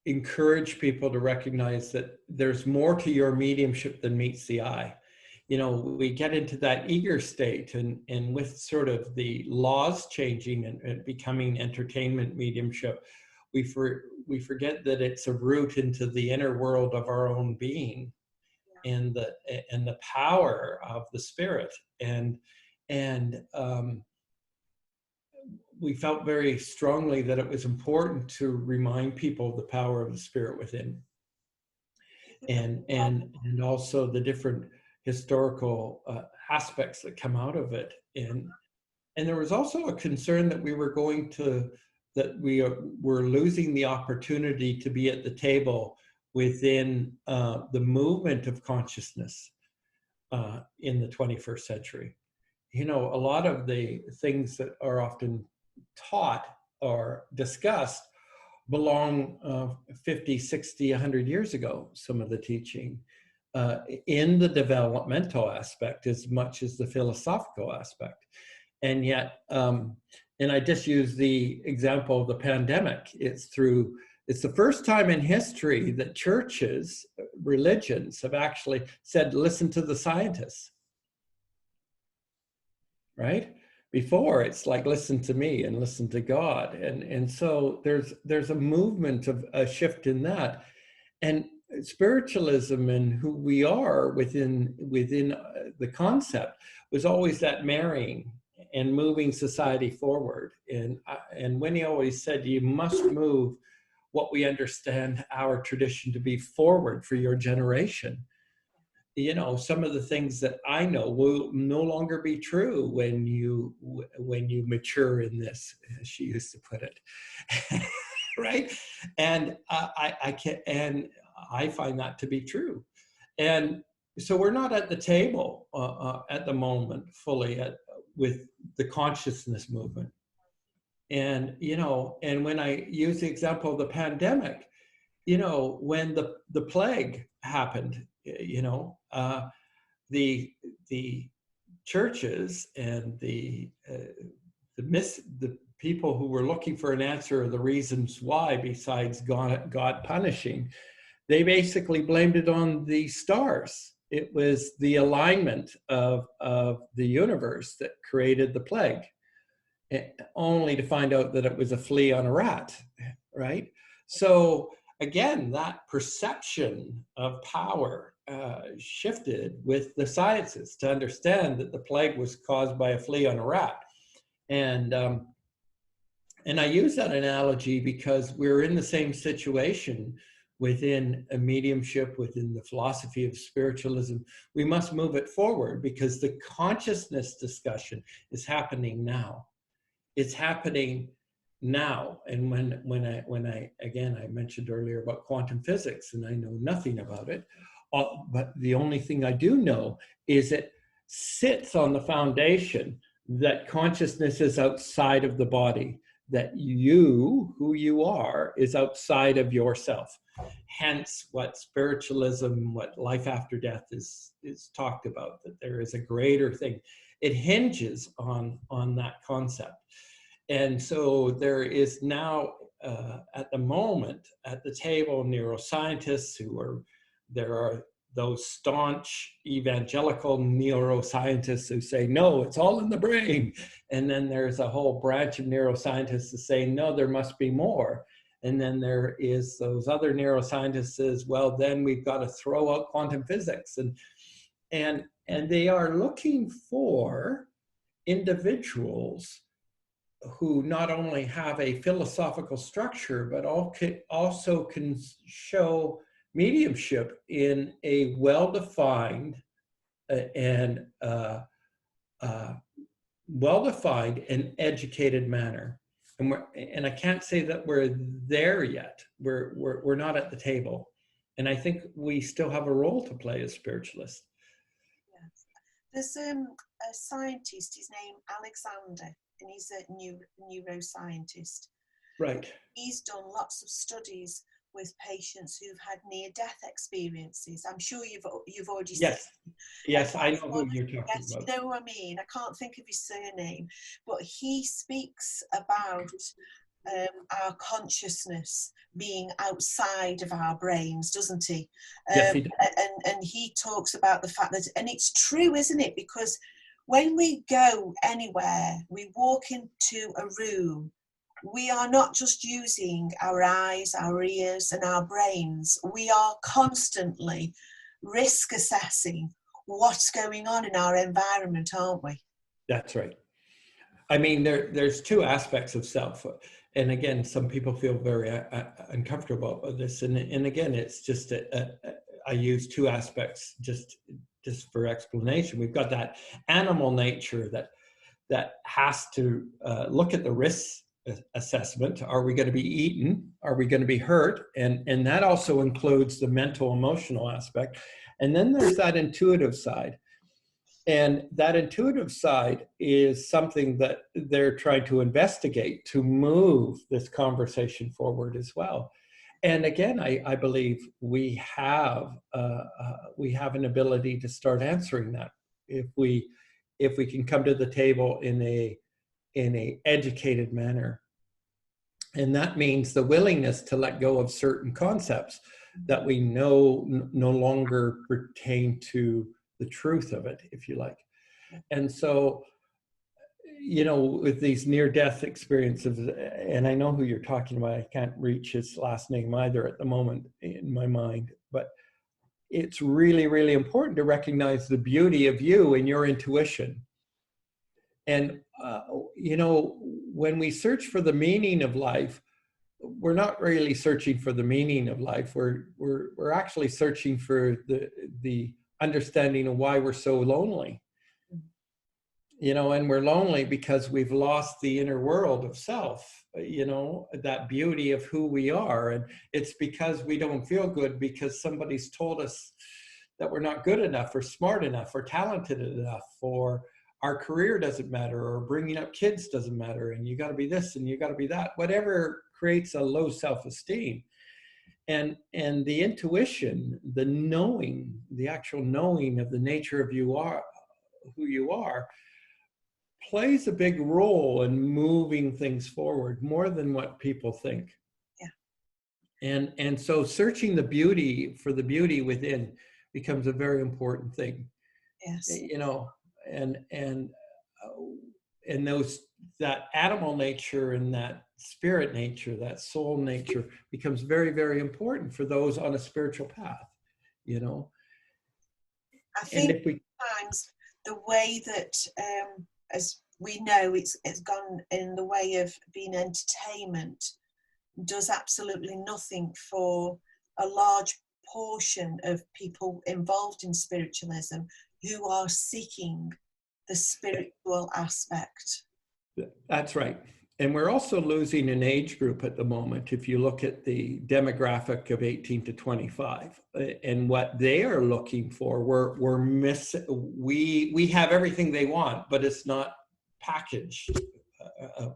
[SPEAKER 2] encourage people to recognize that there's more to your mediumship than meets the eye. We get into that eager state, and with sort of the laws changing and becoming entertainment mediumship, we forget that it's a route into the inner world of our own being, and the power of the spirit. And we felt very strongly that it was important to remind people of the power of the spirit within, and also the different historical aspects that come out of it. And there was also a concern that we were losing the opportunity to be at the table within the movement of consciousness in the 21st century. A lot of the things that are often taught or discussed belong 50, 60, 100 years ago, some of the teaching, in the developmental aspect as much as the philosophical aspect. And yet, and I just use the example of the pandemic. It's through It's the first time in history that churches, religions have actually said, listen to the scientists, right? Before it's like, listen to me and listen to God. And so there's a movement of a shift in that. And spiritualism and who we are within the concept was always that marrying and moving society forward. And Winnie always said, you must move what we understand our tradition to be forward for your generation. You know, some of the things that I know will no longer be true when you mature in this, as she used to put it. Right? And I find that to be true. And so we're not at the table at the moment fully with the consciousness movement. And, you know, and when I use the example of the pandemic, you know, when the plague happened, you know, the churches and the people who were looking for an answer of the reasons why, besides God punishing, they basically blamed it on the stars. It was the alignment of the universe that created the plague, only to find out that it was a flea on a rat, right? So again, that perception of power shifted with the sciences to understand that the plague was caused by a flea on a rat. And I use that analogy because we're in the same situation within a mediumship, within the philosophy of spiritualism. We must move it forward because the consciousness discussion is happening now. It's happening now. And when I again, I mentioned earlier about quantum physics, and I know nothing about it, but the only thing I do know is it sits on the foundation that consciousness is outside of the body, that you, who you are, is outside of yourself. Hence what spiritualism, what life after death is talked about, that there is a greater thing. It hinges on that concept. And so there is now, at the moment, at the table, neuroscientists there are those staunch evangelical neuroscientists who say, no, it's all in the brain. And then there's a whole branch of neuroscientists who say, no, there must be more. And then there is those other neuroscientists says, well, then we've got to throw out quantum physics. And they are looking for individuals who not only have a philosophical structure, but also can show mediumship in a well-defined and educated manner. And I can't say that we're there yet. We're not at the table. And I think we still have a role to play as spiritualists.
[SPEAKER 1] Yes. There's a scientist, his name Alexander, and he's a neuroscientist.
[SPEAKER 2] Right.
[SPEAKER 1] He's done lots of studies with patients who've had near-death experiences. I'm sure you've already seen.
[SPEAKER 2] Yes, I know who you're talking about.
[SPEAKER 1] You know what I mean? I can't think of his surname, but he speaks about our consciousness being outside of our brains, doesn't he?
[SPEAKER 2] Yes, he does.
[SPEAKER 1] And he talks about the fact that, and it's true, isn't it? Because when we go anywhere, we walk into a room, we are not just using our eyes, our ears, and our brains. We are constantly risk assessing what's going on in our environment, aren't we?
[SPEAKER 2] That's right. I mean, there's two aspects of self. And again, some people feel very uncomfortable about this. And again, it's just, I use two aspects just for explanation. We've got that animal nature that has to look at the risks assessment. Are we going to be eaten? Are we going to be hurt? And that also includes the mental, emotional aspect. And then there's that intuitive side. And that intuitive side is something that they're trying to investigate to move this conversation forward as well. And again, I believe we have an ability to start answering that if we can come to the table in a educated manner. And that means the willingness to let go of certain concepts that we know no longer pertain to the truth of it, if you like. And so, you know, with these near-death experiences, and I know who you're talking about, I can't reach his last name either at the moment in my mind, but it's really, really important to recognize the beauty of you and your intuition. And, you know, when we search for the meaning of life, we're not really searching for the meaning of life. We're actually searching for the understanding of why we're so lonely. You know, and we're lonely because we've lost the inner world of self, you know, that beauty of who we are. And it's because we don't feel good because somebody's told us that we're not good enough or smart enough or talented enough, or our career doesn't matter, or bringing up kids doesn't matter, and you got to be this and you got to be that, whatever creates a low self-esteem. And the intuition, the knowing, the actual knowing of the nature of you are, who you are, plays a big role in moving things forward more than what people think. Yeah. And so searching the beauty for the beauty within becomes a very important thing.
[SPEAKER 1] Yes.
[SPEAKER 2] You know, and those, that animal nature and that spirit nature, that soul nature becomes very, very important for those on a spiritual path, you know.
[SPEAKER 1] I think and if we, sometimes the way that as we know it's gone in the way of being entertainment does absolutely nothing for a large portion of people involved in spiritualism who are seeking the spiritual aspect.
[SPEAKER 2] That's right. And we're also losing an age group at the moment. If you look at the demographic of 18 to 25 and what they are looking for, we're missing. We have everything they want, but it's not packaged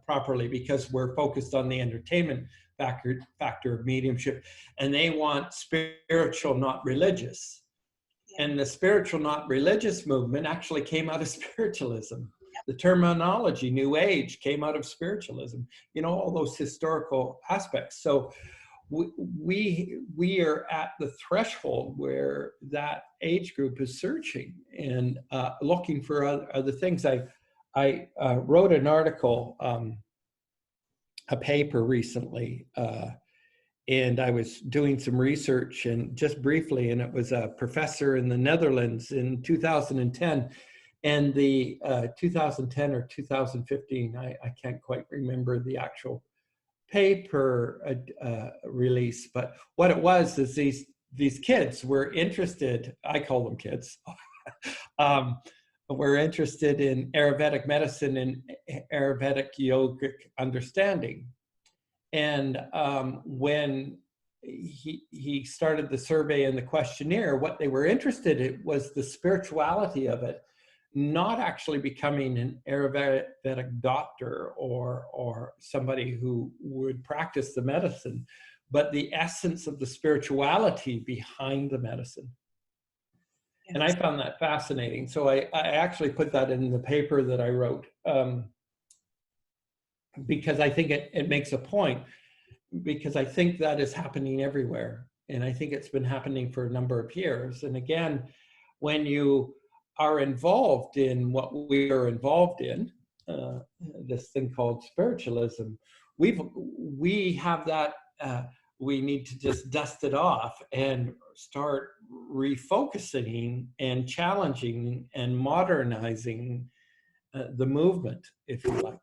[SPEAKER 2] properly because we're focused on the entertainment factor of mediumship, and they want spiritual, not religious. Yeah. And the spiritual, not religious movement actually came out of spiritualism. The terminology New Age came out of spiritualism, you know, all those historical aspects. So we are at the threshold where that age group is searching and looking for other things. I wrote an article, a paper recently, and I was doing some research, and just briefly, and it was a professor in the Netherlands in 2010. And the 2010 or 2015, I can't quite remember the actual paper release, but what it was is these kids were interested, I call them kids, were interested in Ayurvedic medicine and Ayurvedic yogic understanding. And when he started the survey and the questionnaire, what they were interested in was the spirituality of it, not actually becoming an Ayurvedic doctor or somebody who would practice the medicine, but the essence of the spirituality behind the medicine. Yes. And I found that fascinating. So I actually put that in the paper that I wrote because I think it makes a point, because I think that is happening everywhere. And I think it's been happening for a number of years. And again, when you are involved in what we are involved in, this thing called spiritualism, we have that, we need to just dust it off and start refocusing and challenging and modernizing the movement, if you like,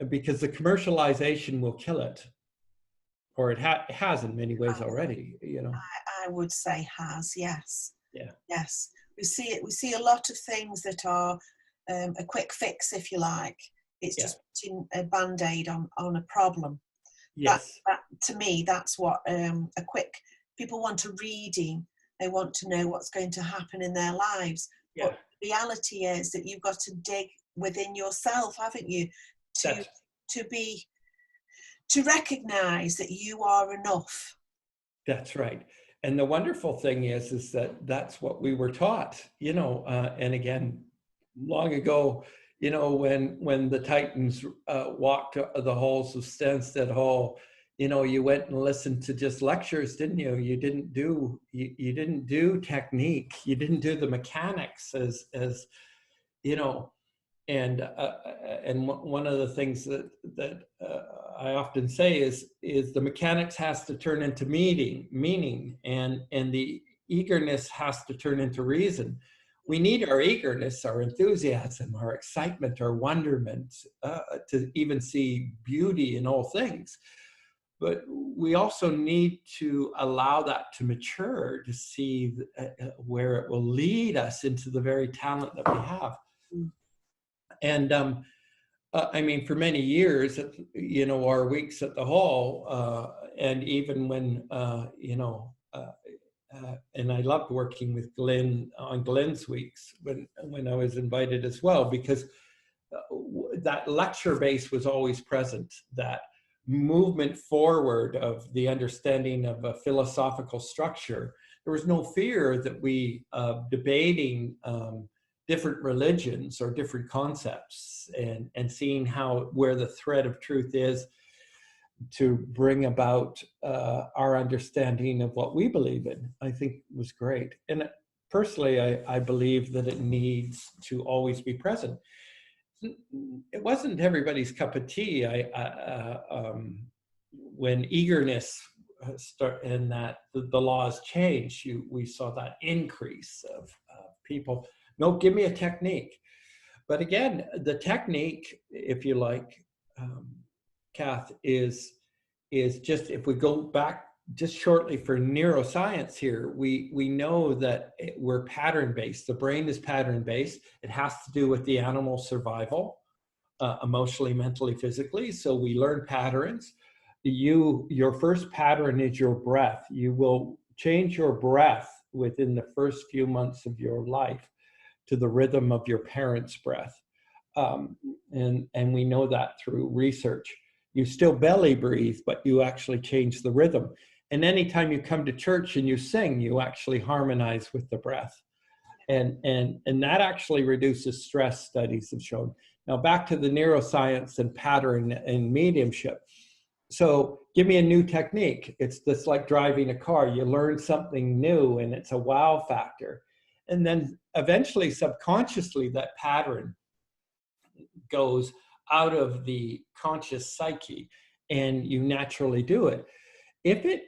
[SPEAKER 2] because the commercialization will kill it, or it has in many ways already, you know.
[SPEAKER 1] I would say has, yes.
[SPEAKER 2] Yeah.
[SPEAKER 1] Yes. We see a lot of things that are a quick fix, if you like. It's just putting a band-aid on a problem.
[SPEAKER 2] Yes.
[SPEAKER 1] That, to me, that's what people want a reading. They want to know what's going to happen in their lives. Yeah. But the reality is that you've got to dig within yourself, haven't you? To recognize that you are enough.
[SPEAKER 2] That's right. And the wonderful thing is that that's what we were taught, you know, and again, long ago you know, when the Titans walked the halls of Stansted Hall, you know, you went and listened to just lectures, didn't you? You didn't do technique. You didn't do the mechanics as you know. And one of the things that I often say is the mechanics has to turn into meaning, and the eagerness has to turn into reason. We need our eagerness, our enthusiasm, our excitement, our wonderment to even see beauty in all things. But we also need to allow that to mature, to see where it will lead us into the very talent that we have. And I mean, for many years, you know, our weeks at the hall, and even when, you know, and I loved working with Glenn on Glenn's weeks when I was invited as well, because that lecture base was always present, that movement forward of the understanding of a philosophical structure. There was no fear that we debating different religions or different concepts and seeing where the thread of truth is to bring about our understanding of what we believe in, I think was great. And personally, I believe that it needs to always be present. It wasn't everybody's cup of tea. When eagerness and that the laws changed, we saw that increase of people. No, give me a technique. But again, the technique, if you like, Kath, is just, if we go back just shortly for neuroscience here, we know that we're pattern-based. The brain is pattern-based. It has to do with the animal survival, emotionally, mentally, physically. So we learn patterns. Your first pattern is your breath. You will change your breath within the first few months of your life to the rhythm of your parents' breath. And we know that through research. You still belly breathe, but you actually change the rhythm. And anytime you come to church and you sing, you actually harmonize with the breath. And that actually reduces stress, studies have shown. Now back to the neuroscience and pattern and mediumship. So give me a new technique. It's just like driving a car. You learn something new and it's a wow factor. And then eventually, subconsciously, that pattern goes out of the conscious psyche and you naturally do it. If it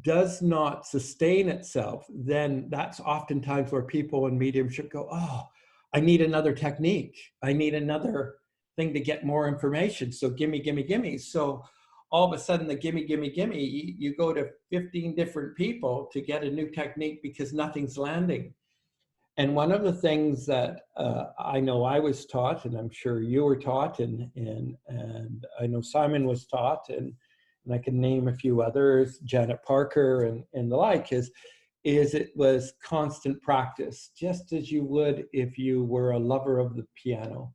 [SPEAKER 2] does not sustain itself, then that's oftentimes where people in mediumship go, oh, I need another technique. I need another thing to get more information. So gimme, gimme, gimme. So all of a sudden the gimme, gimme, gimme, you go to 15 different people to get a new technique because nothing's landing. And one of the things that I know I was taught, and I'm sure you were taught, and I know Simon was taught, and I can name a few others, Janet Parker and the like, is it was constant practice, just as you would if you were a lover of the piano.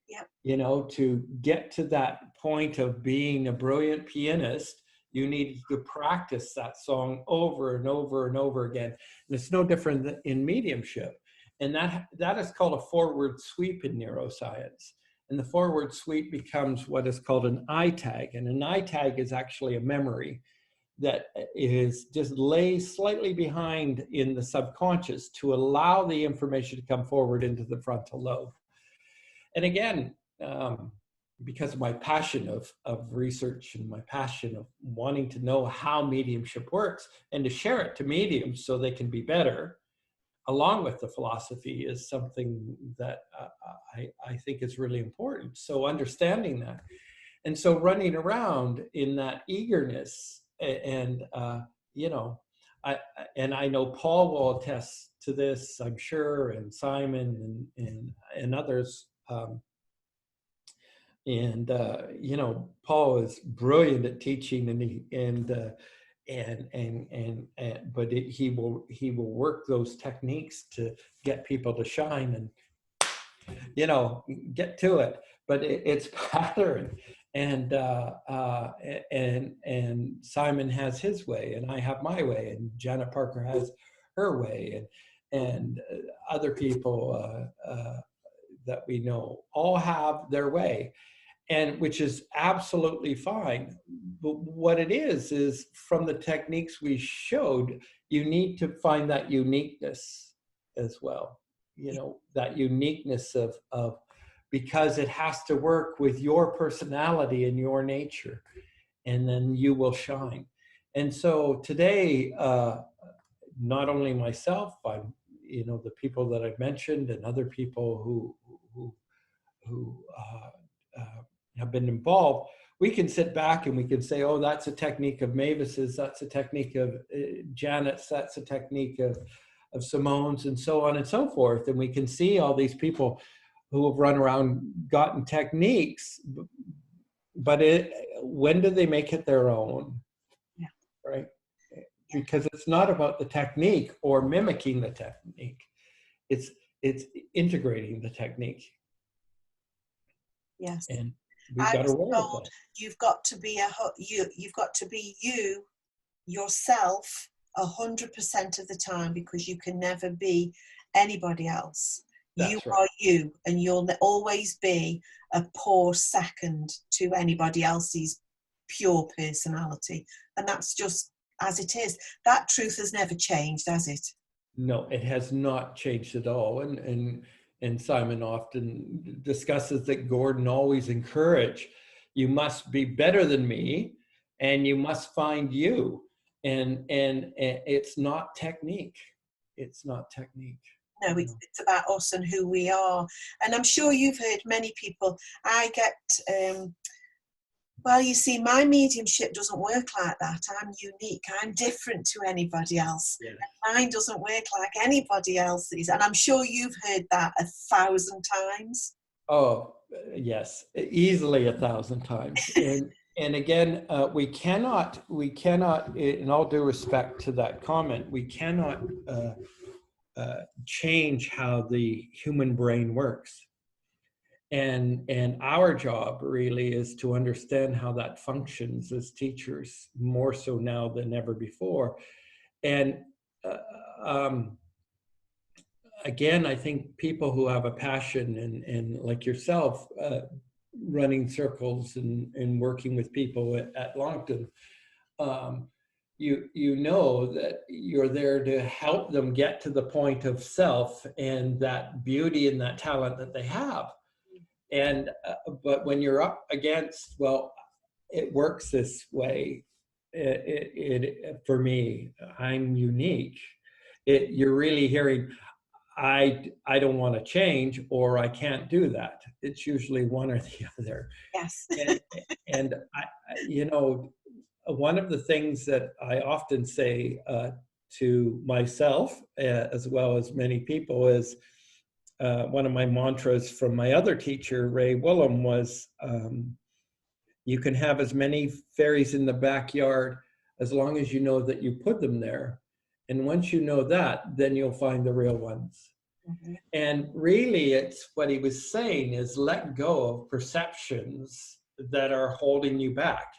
[SPEAKER 1] Yeah.
[SPEAKER 2] You know, to get to that point of being a brilliant pianist, you need to practice that song over and over and over again. And it's no different than in mediumship. And that is called a forward sweep in neuroscience. And the forward sweep becomes what is called an eye tag. And an eye tag is actually a memory that is just lays slightly behind in the subconscious to allow the information to come forward into the frontal lobe. And again, because of my passion of research and my passion of wanting to know how mediumship works and to share it to mediums so they can be better, along with the philosophy, is something that I think is really important. So understanding that. And so running around in that eagerness and you know, I know Paul will attest to this, I'm sure, and Simon and others. You know, Paul is brilliant at teaching, but he will work those techniques to get people to shine and, you know, get to it. But it's pattern, and Simon has his way, and I have my way, and Janet Parker has her way, and other people that we know all have their way, and which is absolutely fine. But what it is from the techniques we showed, you need to find that uniqueness as well. You know, that uniqueness of because it has to work with your personality and your nature, and then you will shine. And so today, not only myself, I'm, you know, the people that I've mentioned and other people who have been involved, we can sit back and we can say, oh, that's a technique of Mavis's, that's a technique of Janet's, that's a technique of Simone's, and so on and so forth. And we can see all these people who have run around, gotten techniques, but when do they make it their own?
[SPEAKER 1] Yeah.
[SPEAKER 2] Right? Because it's not about the technique or mimicking the technique. It's integrating the technique.
[SPEAKER 1] Yes.
[SPEAKER 2] And we've got to work with that.
[SPEAKER 1] You've got to be you've got to be you yourself 100% of the time, because you can never be anybody else.
[SPEAKER 2] That's
[SPEAKER 1] you
[SPEAKER 2] right.
[SPEAKER 1] are you, and you'll always be a poor second to anybody else's pure personality, and that's just as it is. That truth has never changed, has it?
[SPEAKER 2] No, it has not changed at all. And Simon often discusses that Gordon always encouraged, you must be better than me, and you must find you. And it's not technique. It's not technique.
[SPEAKER 1] No, it's about us and who we are. And I'm sure you've heard many people, I get, well, you see, my mediumship doesn't work like that. I'm unique. I'm different to anybody else.
[SPEAKER 2] Yes.
[SPEAKER 1] Mine doesn't work like anybody else's. And I'm sure you've heard that 1,000 times.
[SPEAKER 2] Oh, yes, easily 1,000 times. And again, we cannot, in all due respect to that comment, we cannot change how the human brain works. And our job really is to understand how that functions as teachers, more so now than ever before. And again, I think people who have a passion and like yourself, running circles and working with people at Longton, you know that you're there to help them get to the point of self and that beauty and that talent that they have. And but when you're up against, well, it works this way. It for me, I'm unique. You're really hearing, I don't want to change, or I can't do that. It's usually one or the other.
[SPEAKER 1] Yes.
[SPEAKER 2] and I, you know, one of the things that I often say to myself, as well as many people, is one of my mantras from my other teacher, Ray Willem, was you can have as many fairies in the backyard as long as you know that you put them there. And once you know that, then you'll find the real ones. Mm-hmm. And really, it's what he was saying is let go of perceptions that are holding you back.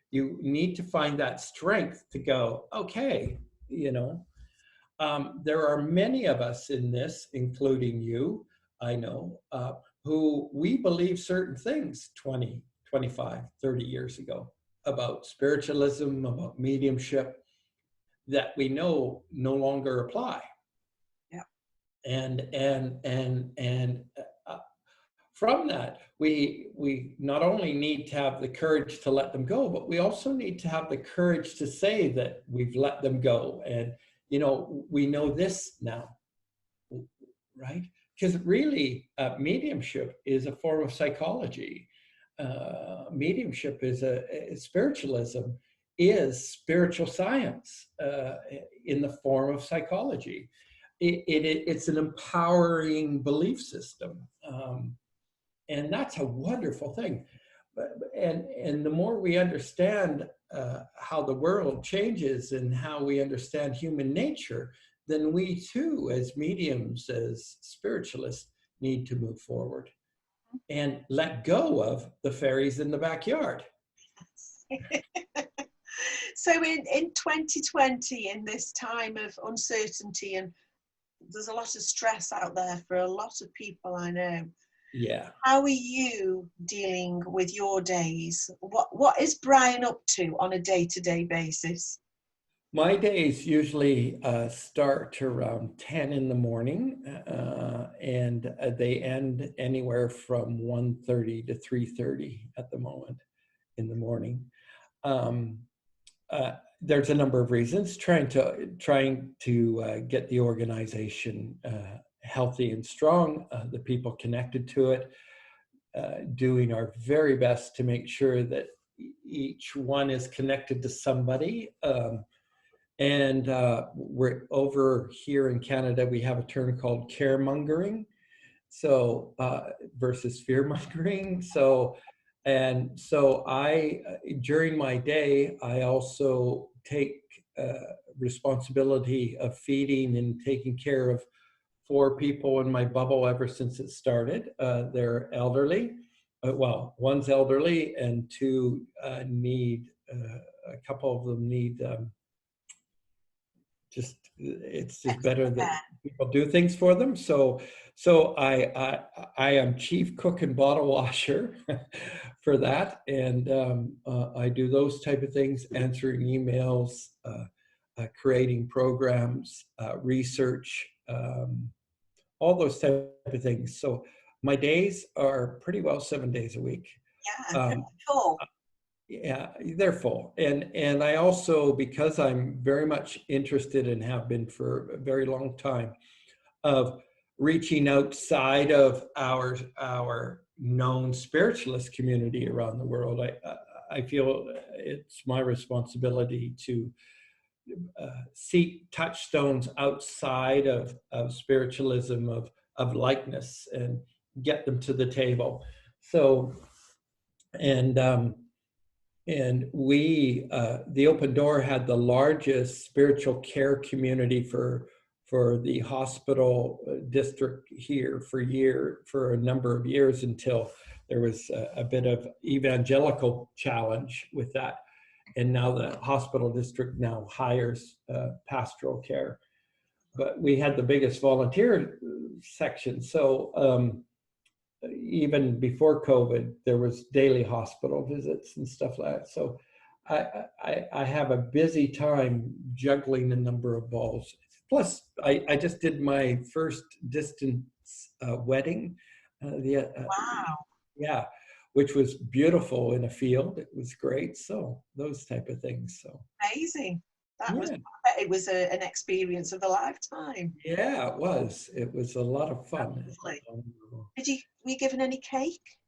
[SPEAKER 2] You need to find that strength to go, okay, you know, there are many of us in this, including you, I know, who we believe certain things 20, 25, 30 years ago about spiritualism, about mediumship, that we know no longer apply.
[SPEAKER 1] Yeah.
[SPEAKER 2] And from that, we not only need to have the courage to let them go, but we also need to have the courage to say that we've let them go. And, you know, we know this now, right? Because really, mediumship is a form of psychology. Mediumship is spiritualism is spiritual science in the form of psychology. It's an empowering belief system. And that's a wonderful thing. And the more we understand how the world changes and how we understand human nature, then we too, as mediums, as spiritualists, need to move forward and let go of the fairies in the backyard.
[SPEAKER 1] So in 2020, in this time of uncertainty, and there's a lot of stress out there for a lot of people I know,
[SPEAKER 2] Yeah.
[SPEAKER 1] How are you dealing with your days? What is Brian up to on a day-to-day basis?
[SPEAKER 2] My days usually start around 10 in the morning, and they end anywhere from 1:30 to 3:30 at the moment in the morning. Um, there's a number of reasons. Trying to get the organization healthy and strong, the people connected to it, doing our very best to make sure that each one is connected to somebody. And we're over here in Canada, we have a term called caremongering, so versus fear mongering. So I, during my day, I also take responsibility of feeding and taking care of 4 people in my bubble ever since it started. They're elderly. Well, one's elderly and 2 need, a couple of them need it's just better that people do things for them. So I am chief cook and bottle washer for that, and I do those type of things, answering emails, creating programs, research, all those type of things. So my days are pretty well 7 days a week.
[SPEAKER 1] Yeah, cool.
[SPEAKER 2] Yeah, they're full. And I also, because I'm very much interested and have been for a very long time, of reaching outside of our known spiritualist community around the world, I feel it's my responsibility to seek touchstones outside of spiritualism, of likeness, and get them to the table. So, and we, the Open Door had the largest spiritual care community for the hospital district here for a number of years, until there was a bit of evangelical challenge with that. And now the hospital district now hires pastoral care. But we had the biggest volunteer section. So even before COVID, there was daily hospital visits and stuff like that. So I have a busy time juggling a number of balls. Plus, I just did my first distance wedding.
[SPEAKER 1] Wow.
[SPEAKER 2] Yeah, which was beautiful in a field. It was great. So those type of things. So
[SPEAKER 1] Amazing. That
[SPEAKER 2] yeah.
[SPEAKER 1] was, it was an experience of a lifetime.
[SPEAKER 2] Yeah, it was. It was a lot of fun.
[SPEAKER 1] Were you given any cake?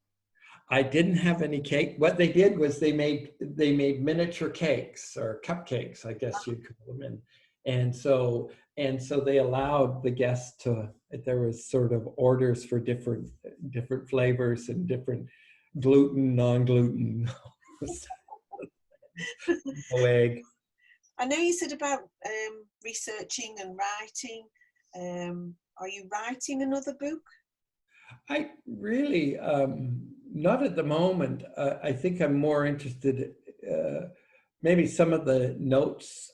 [SPEAKER 2] I didn't have any cake. What they did was they made miniature cakes, or cupcakes, I guess you'd call them. And so they allowed the guests to, there was sort of orders for different flavors and different gluten, non-gluten, no egg.
[SPEAKER 1] I know you said about researching and writing. Are you writing another book?
[SPEAKER 2] I really, not at the moment. I think I'm more interested, maybe some of the notes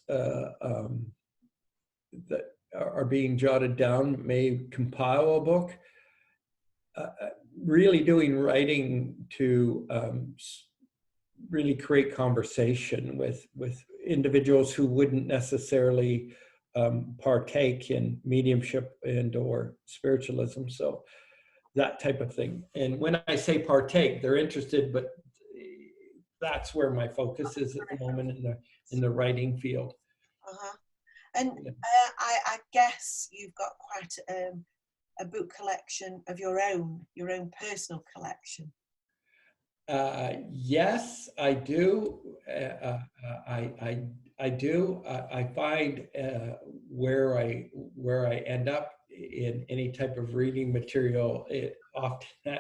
[SPEAKER 2] that are being jotted down may compile a book. Really doing writing to really create conversation with individuals who wouldn't necessarily partake in mediumship and or spiritualism. So that type of thing. And when I say partake, they're interested, but that's where my focus is at the moment in the writing field.
[SPEAKER 1] Uh-huh. And I guess you've got quite a book collection of your own personal collection.
[SPEAKER 2] Yes, I do. I do. I find where I end up in any type of reading material, often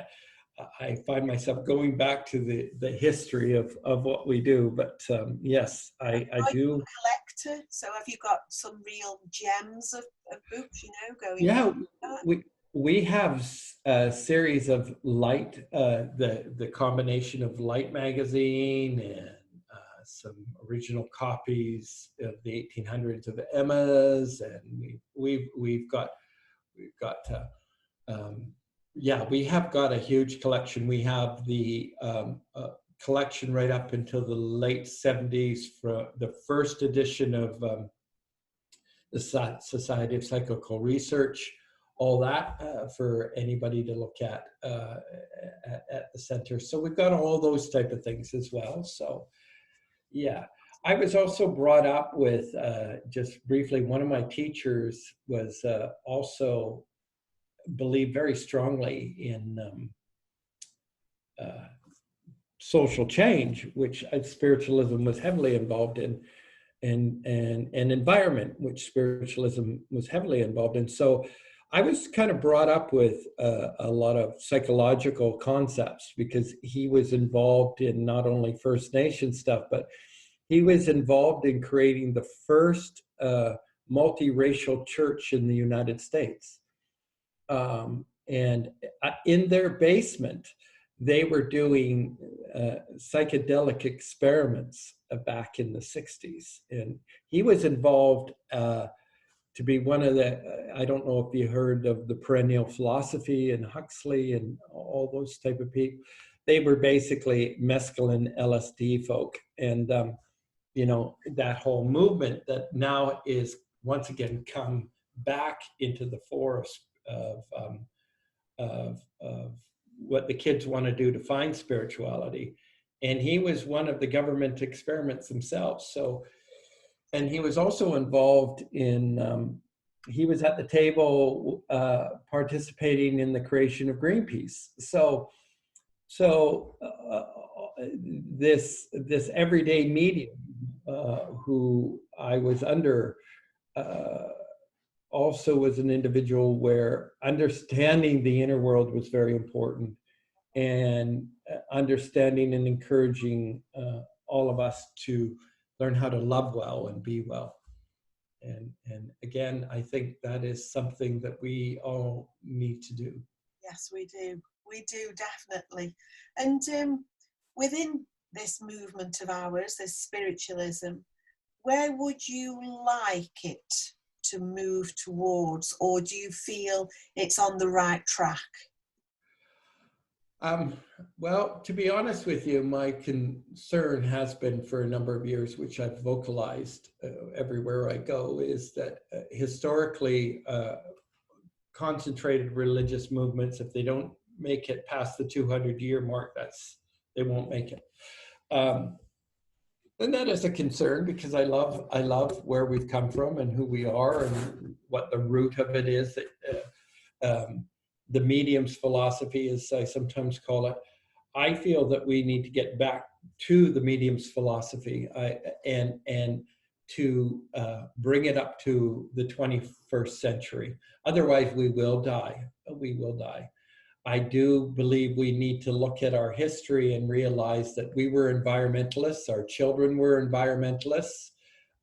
[SPEAKER 2] I find myself going back to the history of what we do. But yes, I do.
[SPEAKER 1] Are you a collector? So have you got some real gems of books, going?
[SPEAKER 2] Yeah, we have a series of Light, the combination of Light magazine and some original copies of the 1800s of Emma's, and we've got Yeah, we have got a huge collection. We have the collection right up until the late 70s for the first edition of the Society of Psychical Research, all that for anybody to look at the center. So we've got all those type of things as well. So yeah, I was also brought up with, just briefly, one of my teachers was also believed very strongly in social change, which spiritualism was heavily involved in, and environment, which spiritualism was heavily involved in. So I was kind of brought up with a lot of psychological concepts because he was involved in not only First Nation stuff, but he was involved in creating the first multiracial church in the United States. And in their basement, they were doing psychedelic experiments back in the 60s. And he was involved to be one of the, I don't know if you heard of the perennial philosophy and Huxley and all those type of people. They were basically mescaline LSD folk. And, you know, that whole movement that now is once again come back into the forest of what the kids want to do to find spirituality. And he was one of the government experiments themselves. So, and he was also involved in, he was at the table participating in the creation of Greenpeace. So this everyday medium who I was under also was an individual where understanding the inner world was very important, and understanding and encouraging all of us to learn how to love well and be well. And again, I think that is something that we all need to do.
[SPEAKER 1] Yes, we do. We do, definitely. And within this movement of ours, this spiritualism, where would you like it to move towards, or do you feel it's on the right track?
[SPEAKER 2] Well, to be honest with you, my concern has been for a number of years, which I've vocalized everywhere I go, is that historically concentrated religious movements, if they don't make it past the 200-year mark, they won't make it. And that is a concern because I love where we've come from and who we are and what the root of it is. The medium's philosophy, as I sometimes call it. I feel that we need to get back to the medium's philosophy and to bring it up to the 21st century. Otherwise, we will die. We will die. I do believe we need to look at our history and realize that we were environmentalists. Our children were environmentalists.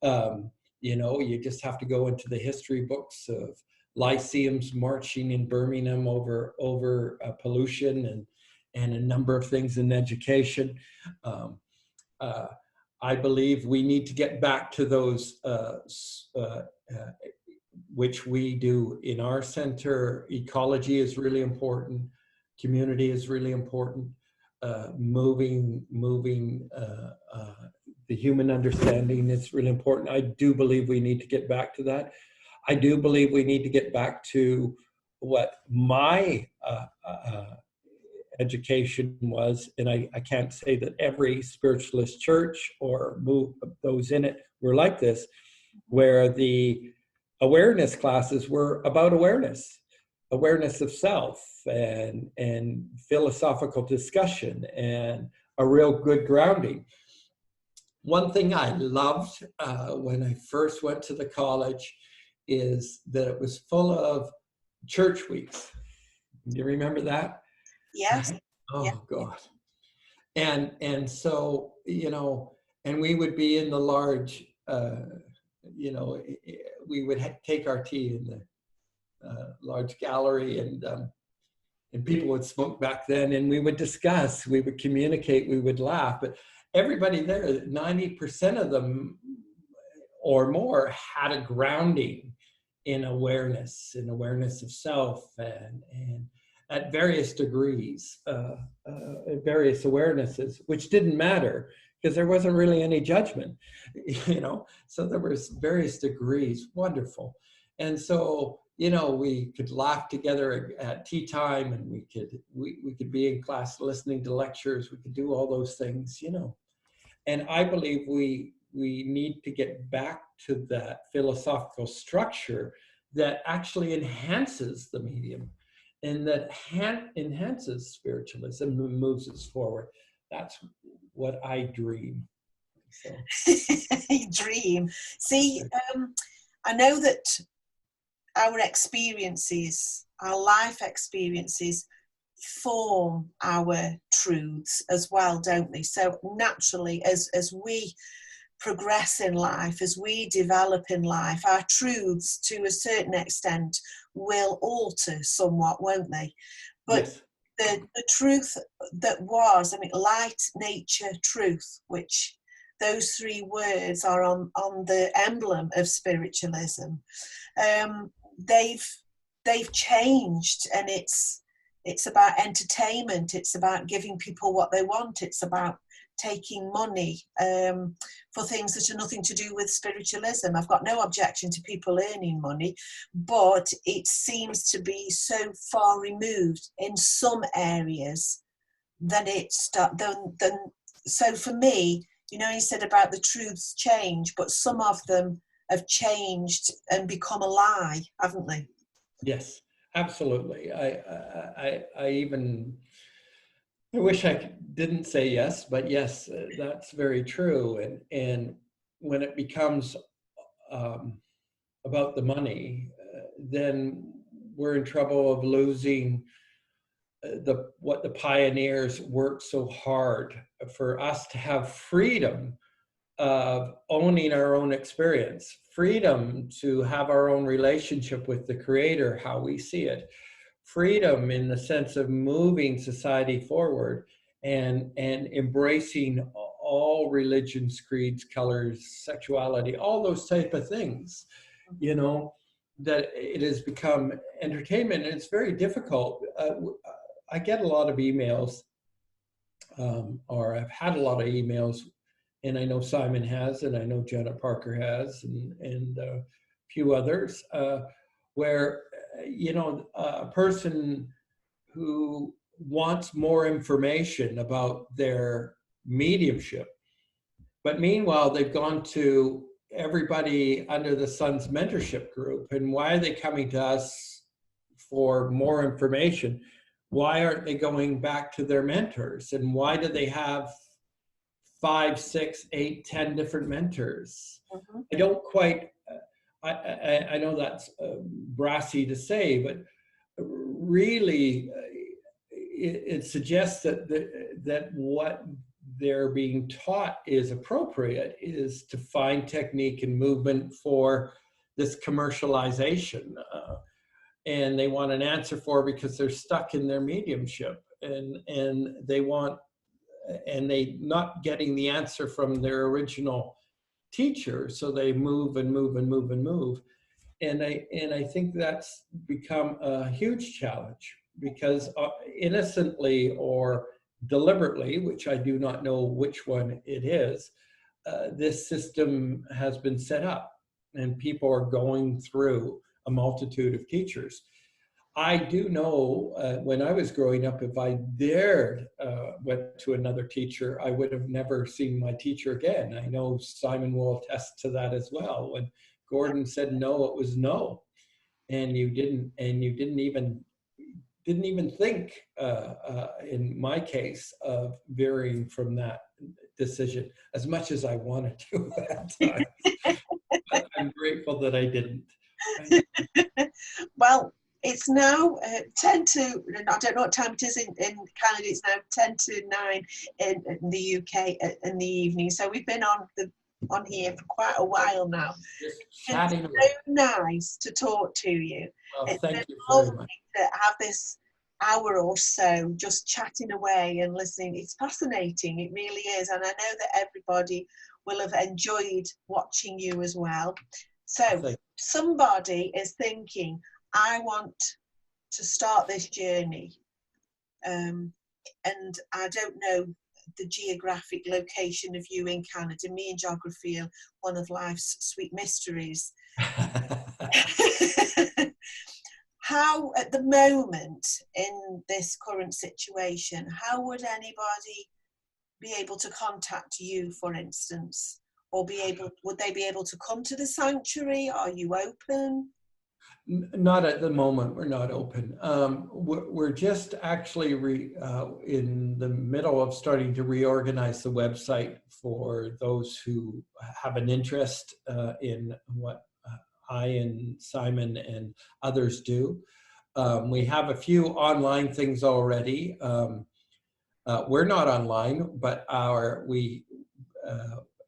[SPEAKER 2] You know, you just have to go into the history books of lyceums marching in Birmingham over pollution and a number of things in education. I believe we need to get back to those which we do in our center. Ecology is really important. Community is really important. Moving the human understanding is really important. I do believe we need to get back to that. I do believe we need to get back to what my education was, and I can't say that every spiritualist church or those in it were like this, where the awareness classes were about awareness of self and philosophical discussion and a real good grounding. One thing I loved when I first went to the college is that it was full of church weeks. Do you remember that?
[SPEAKER 1] Yes.
[SPEAKER 2] Oh,
[SPEAKER 1] yeah.
[SPEAKER 2] God. And so, you know, and we would be in the large, you know, we would take our tea in the large gallery, and people would smoke back then, and we would discuss, we would communicate, we would laugh. But everybody there, 90% of them or more, had a grounding in awareness of self at various degrees, at various awarenesses, which didn't matter because there wasn't really any judgment, so there was various degrees. Wonderful. And so, we could laugh together at tea time, and we could be in class listening to lectures. We could do all those things, And I believe we need to get back to that philosophical structure that actually enhances the medium and that enhances spiritualism and moves us forward. That's what I dream. So.
[SPEAKER 1] Dream. See, I know that our experiences, our life experiences, form our truths as well, don't they? So naturally, as we progress in life, as we develop in life, our truths to a certain extent will alter somewhat, won't they? But
[SPEAKER 2] yes.
[SPEAKER 1] The truth that was, light, nature, truth, which those three words are on the emblem of spiritualism, they've changed, and it's about entertainment, it's about giving people what they want, it's about taking money for things that are nothing to do with spiritualism. I've got no objection to people earning money, but it seems to be so far removed in some areas than so for me, you said about the truths change, but some of them have changed and become a lie, haven't they?
[SPEAKER 2] Yes, absolutely. I wish I didn't say yes, but yes, that's very true. And when it becomes about the money, then we're in trouble of losing what the pioneers worked so hard for us to have freedom of owning our own experience, freedom to have our own relationship with the Creator, how we see it, freedom in the sense of moving society forward and embracing all religions, creeds, colors, sexuality, all those type of things, that it has become entertainment. And it's very difficult. I get a lot of emails, or I've had a lot of emails, and I know Simon has, and I know Janet Parker has, and a few others, where, a person who wants more information about their mediumship, but meanwhile, they've gone to everybody under the sun's mentorship group. And why are they coming to us for more information? Why aren't they going back to their mentors? And why do they have 5, 6, 8, 10 different mentors?
[SPEAKER 1] Mm-hmm.
[SPEAKER 2] I don't quite, I know that's brassy to say, but really it suggests that what they're being taught is appropriate, is to find technique and movement for this commercialization. And they want an answer for because they're stuck in their mediumship, and they not getting the answer from their original teacher, so they move and move and move and move. And I think that's become a huge challenge, because innocently or deliberately, which I do not know which one it is, this system has been set up, and people are going through a multitude of teachers. I do know when I was growing up, if I dared went to another teacher, I would have never seen my teacher again. I know Simon will attest to that as well. When Gordon said no, it was no, and you didn't even think, in my case, of veering from that decision, as much as I wanted to at that time. But I'm grateful that I didn't.
[SPEAKER 1] Well, it's now 10 to, I don't know what time it is in Canada, it's now 10 to 9 in the UK in the evening. So we've been on here for quite a while now.
[SPEAKER 2] Just chatting.
[SPEAKER 1] It's so nice to talk to you.
[SPEAKER 2] Well, thank you very much.
[SPEAKER 1] To have this hour or so just chatting away and listening. It's fascinating, it really is. And I know that everybody will have enjoyed watching you as well. So somebody is thinking, I want to start this journey. And I don't know the geographic location of you in Canada. Me and geography are one of life's sweet mysteries. How, at the moment, in this current situation, how would anybody be able to contact you, for instance? Or would they be able to come to the sanctuary? Are you open?
[SPEAKER 2] Not at the moment. We're not open. We're just actually in the middle of starting to reorganize the website for those who have an interest in what I and Simon and others do. We have a few online things already. We're not online, but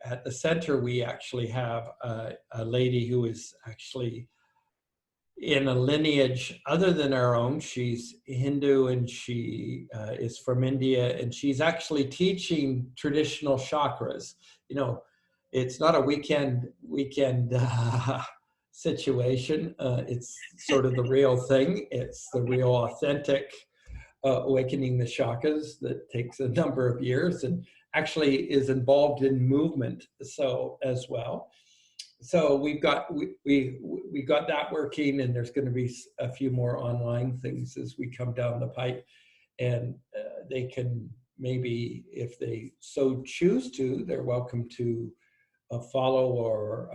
[SPEAKER 2] at the center we actually have a lady who is actually in a lineage other than our own. She's Hindu and she is from India, and she's actually teaching traditional chakras. You know, it's not a weekend situation. It's sort of the real thing. It's the real authentic awakening the chakras that takes a number of years and actually is involved in movement so as well. So we got that working, and there's going to be a few more online things as we come down the pipe, and they can maybe, if they so choose to, they're welcome to follow or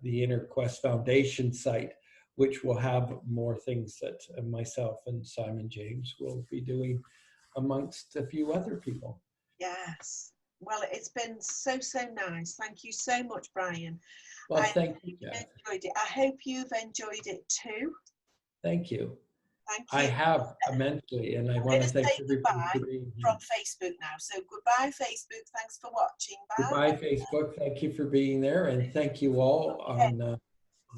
[SPEAKER 2] the Inner Quest Foundation site, which will have more things that myself and Simon James will be doing amongst a few other people.
[SPEAKER 1] Yes. Well, it's been so nice. Thank you so much, Brian.
[SPEAKER 2] Well, thank you, Kath.
[SPEAKER 1] Enjoyed it. I hope you've enjoyed it too.
[SPEAKER 2] Thank you.
[SPEAKER 1] Thank you.
[SPEAKER 2] I have immensely, and I want to thank everybody for being here.
[SPEAKER 1] From Facebook now. So goodbye, Facebook. Thanks for watching. Bye.
[SPEAKER 2] Goodbye, Facebook. Thank you for being there, and thank you all.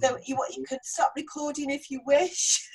[SPEAKER 1] So you can stop recording if you wish.